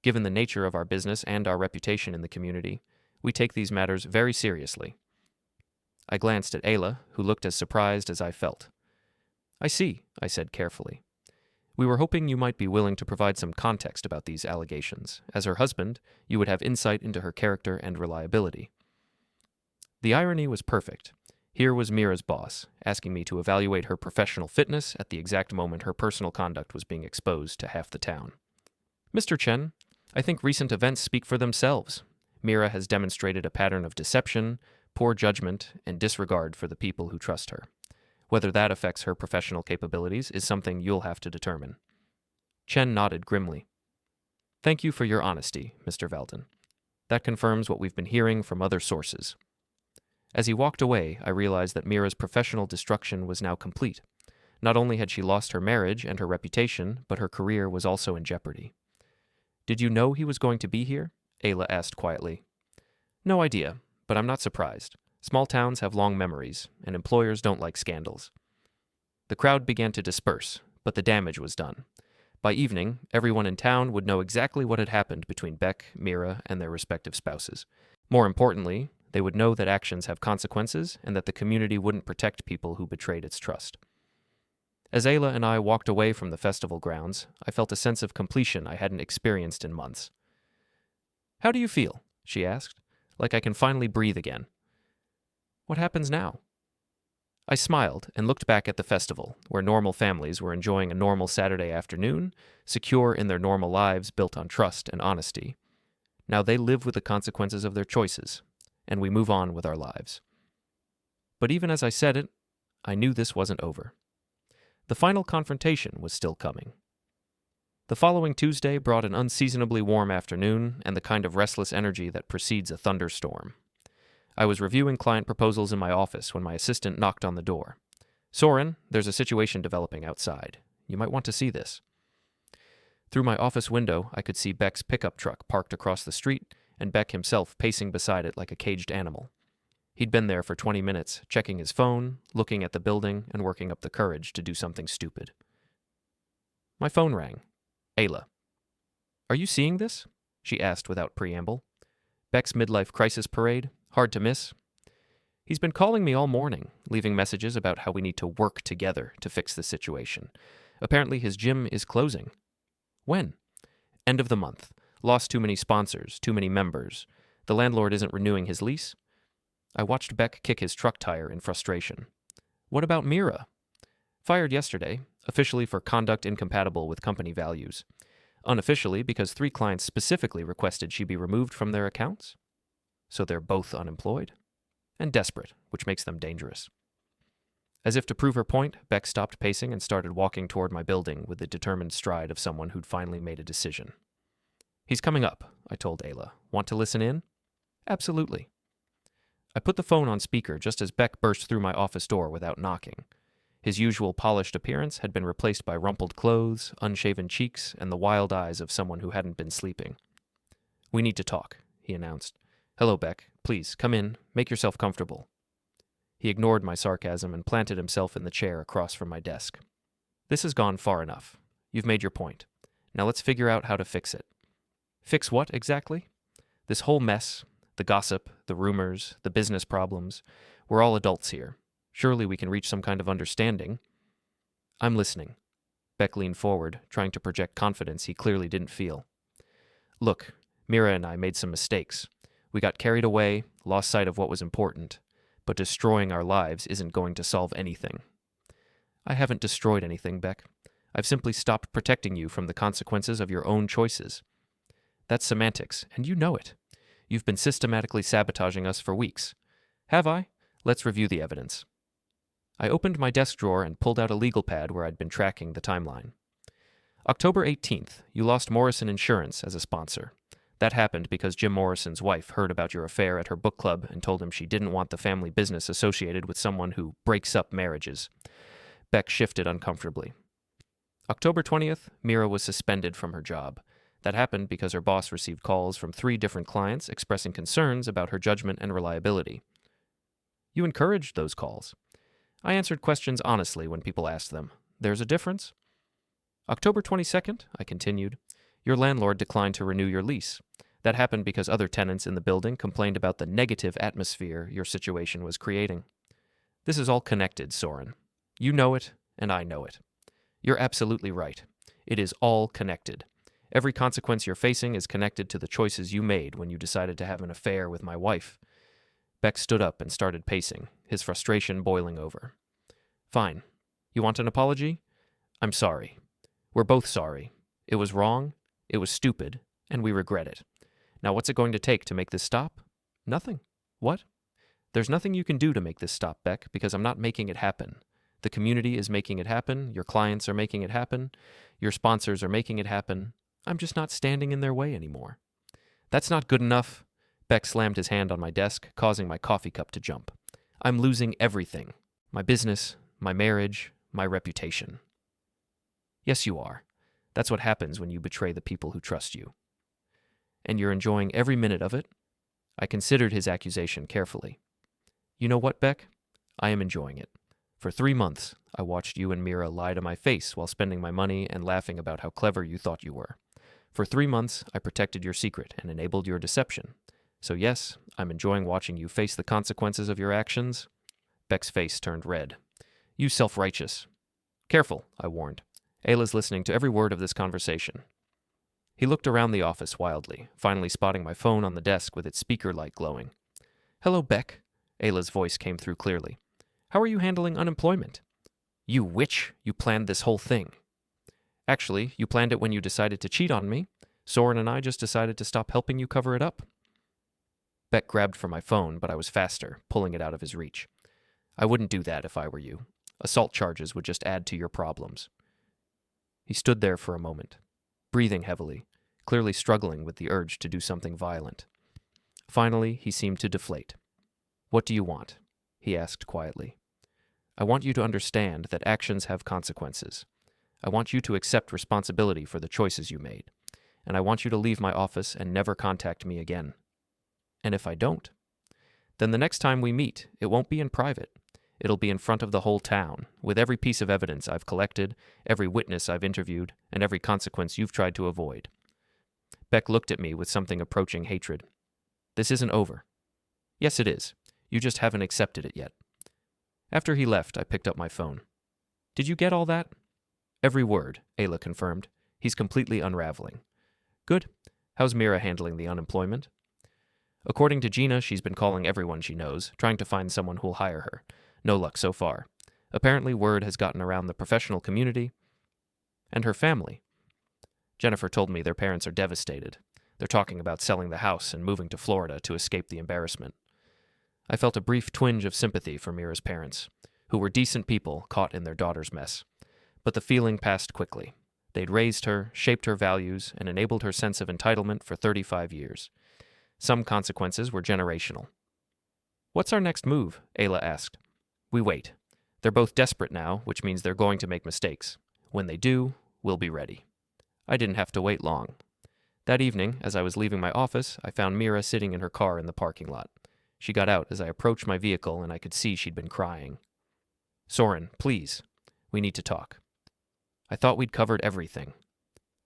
Given the nature of our business and our reputation in the community, we take these matters very seriously. I glanced at Ayla, who looked as surprised as I felt. I see, I said carefully. We were hoping you might be willing to provide some context about these allegations. As her husband, you would have insight into her character and reliability. The irony was perfect. Here was Mira's boss, asking me to evaluate her professional fitness at the exact moment her personal conduct was being exposed to half the town. Mr. Chen, I think recent events speak for themselves. Mira has demonstrated a pattern of deception, poor judgment, and disregard for the people who trust her. Whether that affects her professional capabilities is something you'll have to determine. Chen nodded grimly. Thank you for your honesty, Mr. Valden. That confirms what we've been hearing from other sources. As he walked away, I realized that Mira's professional destruction was now complete. Not only had she lost her marriage and her reputation, but her career was also in jeopardy. Did you know he was going to be here? Ayla asked quietly. No idea, but I'm not surprised. Small towns have long memories, and employers don't like scandals. The crowd began to disperse, but the damage was done. By evening, everyone in town would know exactly what had happened between Beck, Mira, and their respective spouses. More importantly, they would know that actions have consequences and that the community wouldn't protect people who betrayed its trust. As Ayla and I walked away from the festival grounds, I felt a sense of completion I hadn't experienced in months. How do you feel? She asked. Like I can finally breathe again. What happens now? I smiled and looked back at the festival, where normal families were enjoying a normal Saturday afternoon, secure in their normal lives built on trust and honesty. Now they live with the consequences of their choices, and we move on with our lives. But even as I said it, I knew this wasn't over. The final confrontation was still coming. The following Tuesday brought an unseasonably warm afternoon and the kind of restless energy that precedes a thunderstorm. I was reviewing client proposals in my office when my assistant knocked on the door. Soren, there's a situation developing outside. You might want to see this. Through my office window, I could see Beck's pickup truck parked across the street and Beck himself pacing beside it like a caged animal. He'd been there for 20 minutes, checking his phone, looking at the building, and working up the courage to do something stupid. My phone rang. Ayla. Are you seeing this? She asked without preamble. Beck's midlife crisis parade? Hard to miss. He's been calling me all morning, leaving messages about how we need to work together to fix the situation. Apparently his gym is closing. When? End of the month. Lost too many sponsors, too many members. The landlord isn't renewing his lease. I watched Beck kick his truck tire in frustration. What about Mira? Fired yesterday, officially for conduct incompatible with company values. Unofficially because 3 clients specifically requested she be removed from their accounts. So they're both unemployed and desperate, which makes them dangerous. As if to prove her point, Beck stopped pacing and started walking toward my building with the determined stride of someone who'd finally made a decision. He's coming up, I told Ayla. Want to listen in? Absolutely. I put the phone on speaker just as Beck burst through my office door without knocking. His usual polished appearance had been replaced by rumpled clothes, unshaven cheeks, and the wild eyes of someone who hadn't been sleeping. We need to talk, he announced. Hello, Beck. Please, come in. Make yourself comfortable. He ignored my sarcasm and planted himself in the chair across from my desk. This has gone far enough. You've made your point. Now let's figure out how to fix it. Fix what, exactly? This whole mess, the gossip, the rumors, the business problems, we're all adults here. Surely we can reach some kind of understanding. I'm listening. Beck leaned forward, trying to project confidence he clearly didn't feel. Look, Mira and I made some mistakes. We got carried away, lost sight of what was important, but destroying our lives isn't going to solve anything. I haven't destroyed anything, Beck. I've simply stopped protecting you from the consequences of your own choices. That's semantics, and you know it. You've been systematically sabotaging us for weeks. Have I? Let's review the evidence. I opened my desk drawer and pulled out a legal pad where I'd been tracking the timeline. October 18th, you lost Morrison Insurance as a sponsor. That happened because Jim Morrison's wife heard about your affair at her book club and told him she didn't want the family business associated with someone who breaks up marriages. Beck shifted uncomfortably. October 20th, Mira was suspended from her job. That happened because her boss received calls from 3 different clients expressing concerns about her judgment and reliability. You encouraged those calls. I answered questions honestly when people asked them. There's a difference. October 22nd, I continued, your landlord declined to renew your lease. That happened because other tenants in the building complained about the negative atmosphere your situation was creating. This is all connected, Soren. You know it, and I know it. You're absolutely right. It is all connected. Every consequence you're facing is connected to the choices you made when you decided to have an affair with my wife. Beck stood up and started pacing, his frustration boiling over. Fine. You want an apology? I'm sorry. We're both sorry. It was wrong, it was stupid, and we regret it. Now what's it going to take to make this stop? Nothing. What? There's nothing you can do to make this stop, Beck, because I'm not making it happen. The community is making it happen. Your clients are making it happen. Your sponsors are making it happen. I'm just not standing in their way anymore. That's not good enough. Beck slammed his hand on my desk, causing my coffee cup to jump. I'm losing everything. My business, my marriage, my reputation. Yes, you are. That's what happens when you betray the people who trust you. And you're enjoying every minute of it? I considered his accusation carefully. You know what, Beck? I am enjoying it. For 3 months, I watched you and Mira lie to my face while spending my money and laughing about how clever you thought you were. For 3 months, I protected your secret and enabled your deception. So yes, I'm enjoying watching you face the consequences of your actions. Beck's face turned red. You self-righteous. Careful, I warned. Ayla's listening to every word of this conversation. He looked around the office wildly, finally spotting my phone on the desk with its speaker light glowing. Hello, Beck. Ayla's voice came through clearly. How are you handling unemployment? You witch, you planned this whole thing. Actually, you planned it when you decided to cheat on me. Soren and I just decided to stop helping you cover it up. Beck grabbed for my phone, but I was faster, pulling it out of his reach. I wouldn't do that if I were you. Assault charges would just add to your problems. He stood there for a moment, breathing heavily, clearly struggling with the urge to do something violent. Finally, he seemed to deflate. What do you want? He asked quietly. I want you to understand that actions have consequences. I want you to accept responsibility for the choices you made, and I want you to leave my office and never contact me again. And if I don't, then the next time we meet, it won't be in private. It'll be in front of the whole town, with every piece of evidence I've collected, every witness I've interviewed, and every consequence you've tried to avoid. Beck looked at me with something approaching hatred. This isn't over. Yes, it is. You just haven't accepted it yet. After he left, I picked up my phone. Did you get all that? Every word, Ayla confirmed. He's completely unraveling. Good. How's Mira handling the unemployment? According to Gina, she's been calling everyone she knows, trying to find someone who'll hire her. No luck so far. Apparently, word has gotten around the professional community and her family. Jennifer told me their parents are devastated. They're talking about selling the house and moving to Florida to escape the embarrassment. I felt a brief twinge of sympathy for Mira's parents, who were decent people caught in their daughter's mess. But the feeling passed quickly. They'd raised her, shaped her values, and enabled her sense of entitlement for 35 years. Some consequences were generational. What's our next move? Ayla asked. We wait. They're both desperate now, which means they're going to make mistakes. When they do, we'll be ready. I didn't have to wait long. That evening, as I was leaving my office, I found Mira sitting in her car in the parking lot. She got out as I approached my vehicle, and I could see she'd been crying. Soren, please. We need to talk. I thought we'd covered everything.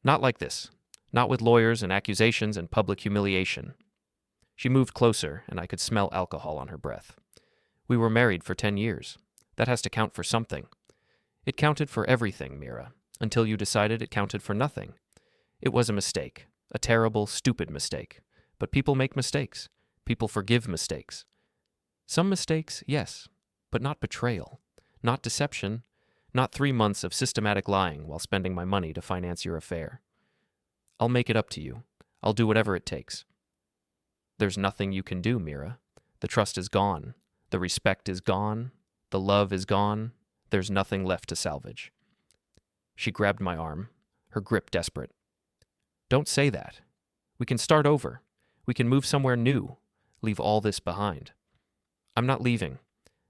Not like this. Not with lawyers and accusations and public humiliation. She moved closer, and I could smell alcohol on her breath. We were married for 10 years. That has to count for something. It counted for everything, Mira, until you decided it counted for nothing. It was a mistake, a terrible, stupid mistake. But people make mistakes. People forgive mistakes. Some mistakes, yes, but not betrayal, not deception, not 3 months of systematic lying while spending my money to finance your affair. I'll make it up to you. I'll do whatever it takes. There's nothing you can do, Mira. The trust is gone. The respect is gone. The love is gone. There's nothing left to salvage. She grabbed my arm, her grip desperate. Don't say that. We can start over. We can move somewhere new. Leave all this behind. I'm not leaving.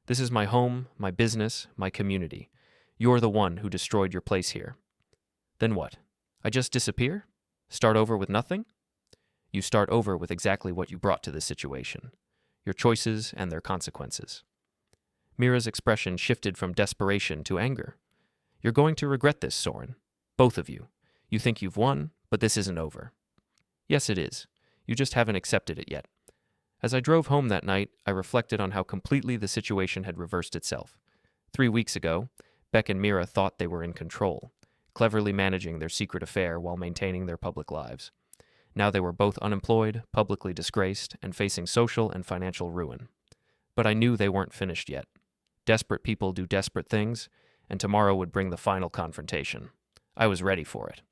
This is my home, my business, my community. You're the one who destroyed your place here. Then what? I just disappear? Start over with nothing? You start over with exactly what you brought to this situation. Your choices and their consequences. Mira's expression shifted from desperation to anger. You're going to regret this, Soren. Both of you. You think you've won, but this isn't over. Yes, it is. You just haven't accepted it yet. As I drove home that night, I reflected on how completely the situation had reversed itself. 3 weeks ago, Beck and Mira thought they were in control, cleverly managing their secret affair while maintaining their public lives. Now they were both unemployed, publicly disgraced, and facing social and financial ruin. But I knew they weren't finished yet. Desperate people do desperate things, and tomorrow would bring the final confrontation. I was ready for it.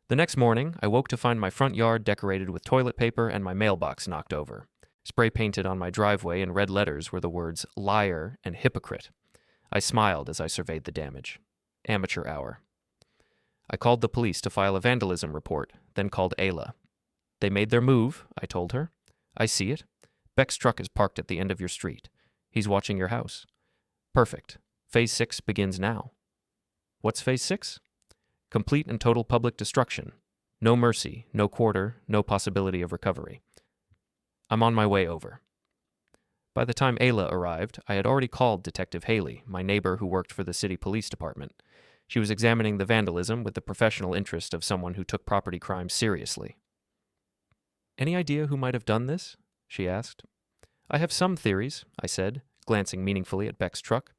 The next morning, I woke to find my front yard decorated with toilet paper and my mailbox knocked over. Spray painted on my driveway in red letters were the words liar and hypocrite. I smiled as I surveyed the damage. Amateur hour. I called the police to file a vandalism report, then called Ayla. They made their move, I told her. I see it. Beck's truck is parked at the end of your street. He's watching your house. Perfect. Phase 6 begins now. What's Phase 6? Complete and total public destruction. No mercy, no quarter, no possibility of recovery. I'm on my way over. By the time Ayla arrived, I had already called Detective Haley, my neighbor who worked for the city police department. She was examining the vandalism with the professional interest of someone who took property crimes seriously. Any idea who might have done this? She asked. I have some theories, I said, glancing meaningfully at Beck's truck.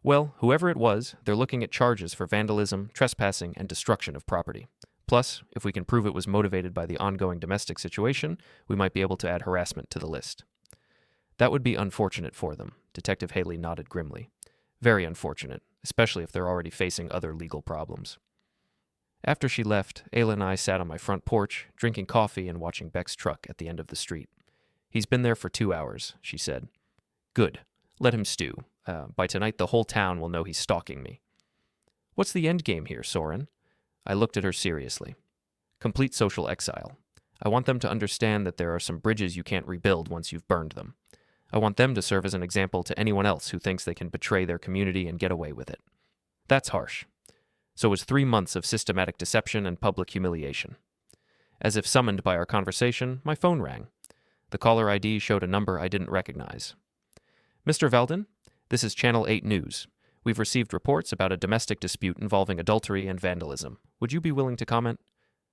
Well, whoever it was, they're looking at charges for vandalism, trespassing, and destruction of property. Plus, if we can prove it was motivated by the ongoing domestic situation, we might be able to add harassment to the list. That would be unfortunate for them, Detective Haley nodded grimly. Very unfortunate, especially if they're already facing other legal problems. After she left, Ayla and I sat on my front porch, drinking coffee and watching Beck's truck at the end of the street. He's been there for 2 hours, she said. Good. Let him stew. By tonight, the whole town will know he's stalking me. What's the end game here, Soren? I looked at her seriously. Complete social exile. I want them to understand that there are some bridges you can't rebuild once you've burned them. I want them to serve as an example to anyone else who thinks they can betray their community and get away with it. That's harsh. So was 3 months of systematic deception and public humiliation. As if summoned by our conversation, my phone rang. The caller ID showed a number I didn't recognize. Mr. Valden, this is Channel 8 News. We've received reports about a domestic dispute involving adultery and vandalism. Would you be willing to comment?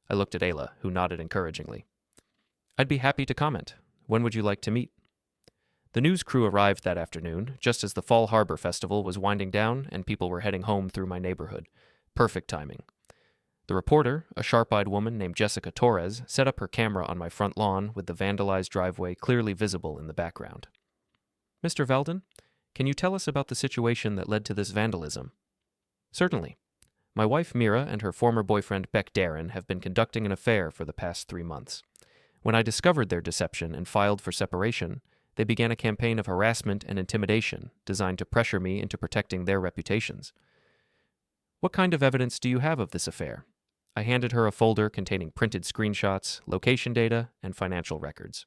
I looked at Ayla, who nodded encouragingly. I'd be happy to comment. When would you like to meet? The news crew arrived that afternoon, just as the Fall Harbor Festival was winding down and people were heading home through my neighborhood. Perfect timing. The reporter, a sharp-eyed woman named Jessica Torres, set up her camera on my front lawn with the vandalized driveway clearly visible in the background. Mr. Valden, can you tell us about the situation that led to this vandalism? Certainly. My wife Mira and her former boyfriend Beck Derron have been conducting an affair for the past 3 months. When I discovered their deception and filed for separation, they began a campaign of harassment and intimidation designed to pressure me into protecting their reputations. What kind of evidence do you have of this affair? I handed her a folder containing printed screenshots, location data, and financial records.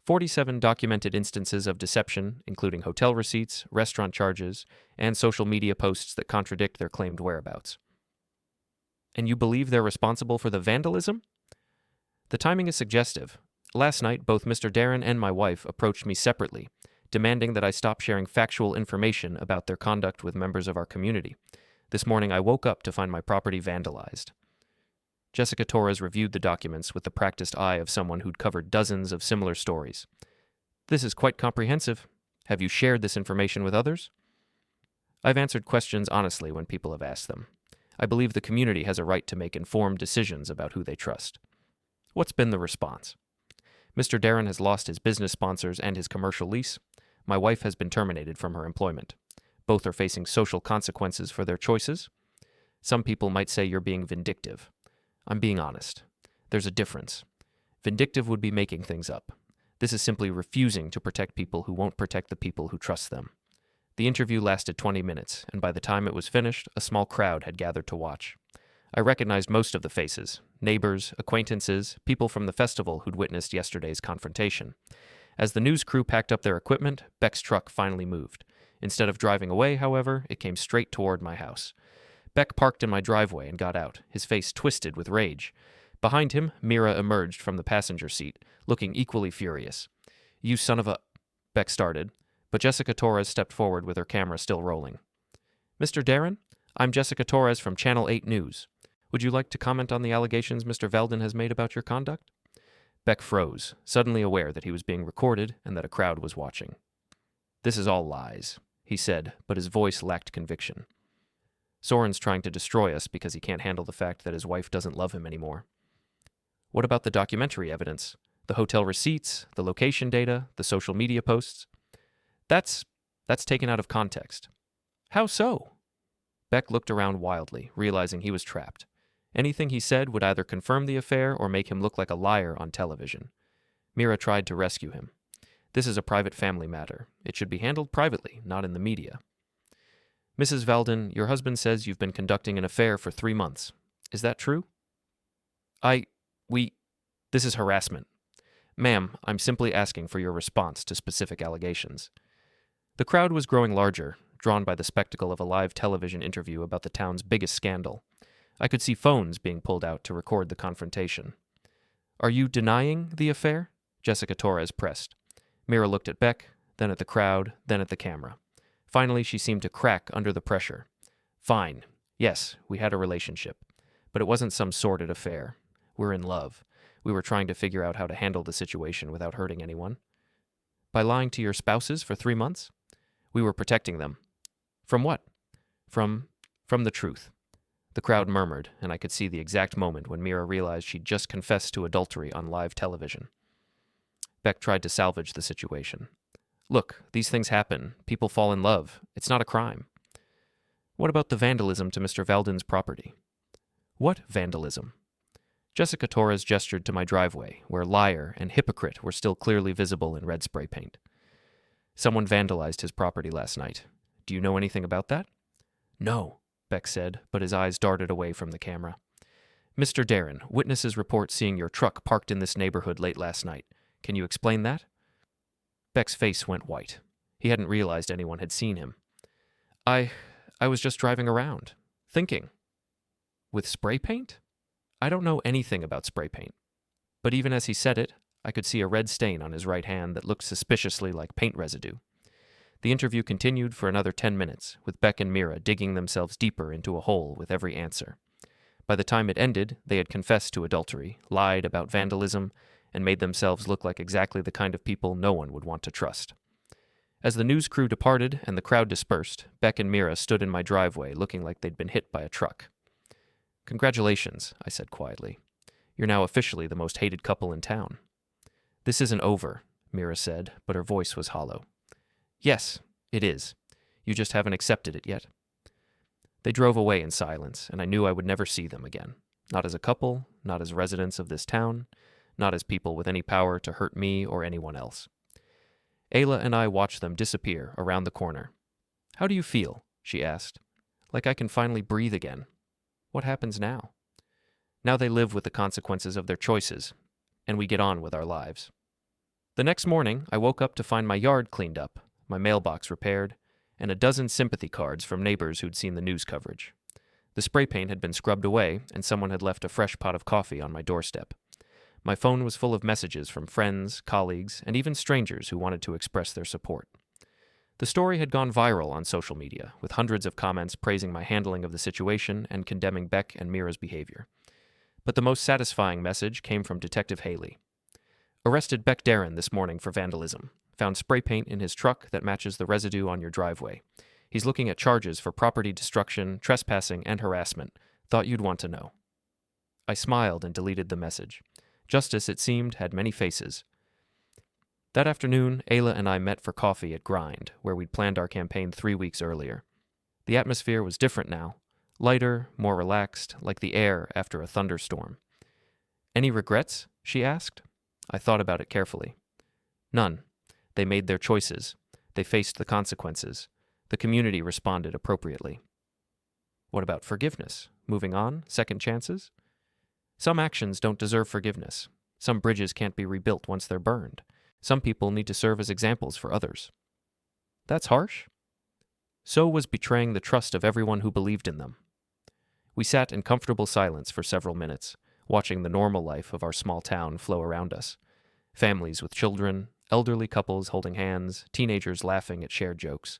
47 documented instances of deception, including hotel receipts, restaurant charges, and social media posts that contradict their claimed whereabouts. And you believe they're responsible for the vandalism? The timing is suggestive. Last night, both Mr. Derron and my wife approached me separately, demanding that I stop sharing factual information about their conduct with members of our community. This morning, I woke up to find my property vandalized. Jessica Torres reviewed the documents with the practiced eye of someone who'd covered dozens of similar stories. This is quite comprehensive. Have you shared this information with others? I've answered questions honestly when people have asked them. I believe the community has a right to make informed decisions about who they trust. What's been the response? Mr. Derron has lost his business sponsors and his commercial lease. My wife has been terminated from her employment. Both are facing social consequences for their choices. Some people might say you're being vindictive. I'm being honest. There's a difference. Vindictive would be making things up. This is simply refusing to protect people who won't protect the people who trust them. The interview lasted 20 minutes, and by the time it was finished, a small crowd had gathered to watch. I recognized most of the faces, neighbors, acquaintances, people from the festival who'd witnessed yesterday's confrontation. As the news crew packed up their equipment, Beck's truck finally moved. Instead of driving away, however, it came straight toward my house. Beck parked in my driveway and got out, his face twisted with rage. Behind him, Mira emerged from the passenger seat, looking equally furious. You son of a... Beck started, but Jessica Torres stepped forward with her camera still rolling. Mr. Derron, I'm Jessica Torres from Channel 8 News. Would you like to comment on the allegations Mr. Valden has made about your conduct? Beck froze, suddenly aware that he was being recorded and that a crowd was watching. This is all lies, he said, but his voice lacked conviction. Soren's trying to destroy us because he can't handle the fact that his wife doesn't love him anymore. What about the documentary evidence? The hotel receipts, the location data, the social media posts? That's taken out of context. How so? Beck looked around wildly, realizing he was trapped. Anything he said would either confirm the affair or make him look like a liar on television. Mira tried to rescue him. This is a private family matter. It should be handled privately, not in the media. Mrs. Valden, your husband says you've been conducting an affair for 3 months. Is that true? This is harassment. Ma'am, I'm simply asking for your response to specific allegations. The crowd was growing larger, drawn by the spectacle of a live television interview about the town's biggest scandal. I could see phones being pulled out to record the confrontation. Are you denying the affair? Jessica Torres pressed. Mira looked at Beck, then at the crowd, then at the camera. Finally, she seemed to crack under the pressure. Fine. Yes, we had a relationship. But it wasn't some sordid affair. We're in love. We were trying to figure out how to handle the situation without hurting anyone. By lying to your spouses for 3 months? We were protecting them. From what? From the truth. The crowd murmured, and I could see the exact moment when Mira realized she'd just confessed to adultery on live television. Beck tried to salvage the situation. Look, these things happen. People fall in love. It's not a crime. What about the vandalism to Mr. Valden's property? What vandalism? Jessica Torres gestured to my driveway, where liar and hypocrite were still clearly visible in red spray paint. Someone vandalized his property last night. Do you know anything about that? No, Beck said, but his eyes darted away from the camera. Mr. Derron, witnesses report seeing your truck parked in this neighborhood late last night. Can you explain that? Beck's face went white. He hadn't realized anyone had seen him. I was just driving around, thinking. With spray paint? I don't know anything about spray paint. But even as he said it, I could see a red stain on his right hand that looked suspiciously like paint residue. The interview continued for another 10 minutes, with Beck and Mira digging themselves deeper into a hole with every answer. By the time it ended, they had confessed to adultery, lied about vandalism, and made themselves look like exactly the kind of people no one would want to trust. As the news crew departed and the crowd dispersed, Beck and Mira stood in my driveway looking like they'd been hit by a truck. Congratulations, I said quietly. You're now officially the most hated couple in town. This isn't over, Mira said, but her voice was hollow. Yes, it is. You just haven't accepted it yet. They drove away in silence, and I knew I would never see them again. Not as a couple, not as residents of this town, not as people with any power to hurt me or anyone else. Ayla and I watched them disappear around the corner. How do you feel? She asked. Like I can finally breathe again. What happens now? Now they live with the consequences of their choices, and we get on with our lives. The next morning, I woke up to find my yard cleaned up, my mailbox repaired, and a dozen sympathy cards from neighbors who'd seen the news coverage. The spray paint had been scrubbed away, and someone had left a fresh pot of coffee on my doorstep. My phone was full of messages from friends, colleagues, and even strangers who wanted to express their support. The story had gone viral on social media, with hundreds of comments praising my handling of the situation and condemning Beck and Mira's behavior. But the most satisfying message came from Detective Haley. Arrested Beck Derron this morning for vandalism. Found spray paint in his truck that matches the residue on your driveway. He's looking at charges for property destruction, trespassing, and harassment. Thought you'd want to know. I smiled and deleted the message. Justice, it seemed, had many faces. That afternoon, Ayla and I met for coffee at Grind, where we'd planned our campaign 3 weeks earlier. The atmosphere was different now. Lighter, more relaxed, like the air after a thunderstorm. Any regrets? She asked. I thought about it carefully. None. They made their choices. They faced the consequences. The community responded appropriately. What about forgiveness? Moving on? Second chances? Some actions don't deserve forgiveness. Some bridges can't be rebuilt once they're burned. Some people need to serve as examples for others. That's harsh. So was betraying the trust of everyone who believed in them. We sat in comfortable silence for several minutes, watching the normal life of our small town flow around us. Families with children, elderly couples holding hands, teenagers laughing at shared jokes.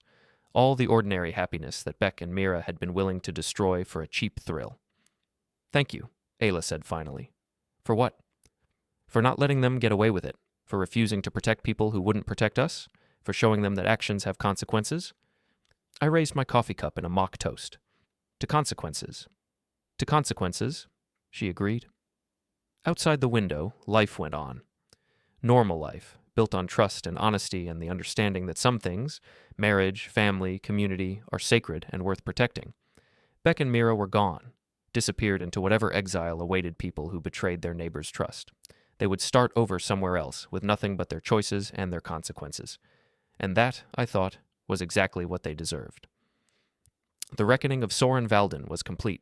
All the ordinary happiness that Beck and Mira had been willing to destroy for a cheap thrill. Thank you, Ayla said finally. For what? For not letting them get away with it. For refusing to protect people who wouldn't protect us? For showing them that actions have consequences? I raised my coffee cup in a mock toast. To consequences. To consequences, she agreed. Outside the window, life went on. Normal life, built on trust and honesty and the understanding that some things, marriage, family, community, are sacred and worth protecting. Beck and Mira were gone, disappeared into whatever exile awaited people who betrayed their neighbor's trust. They would start over somewhere else with nothing but their choices and their consequences. And that, I thought, was exactly what they deserved. The reckoning of Soren Valden was complete.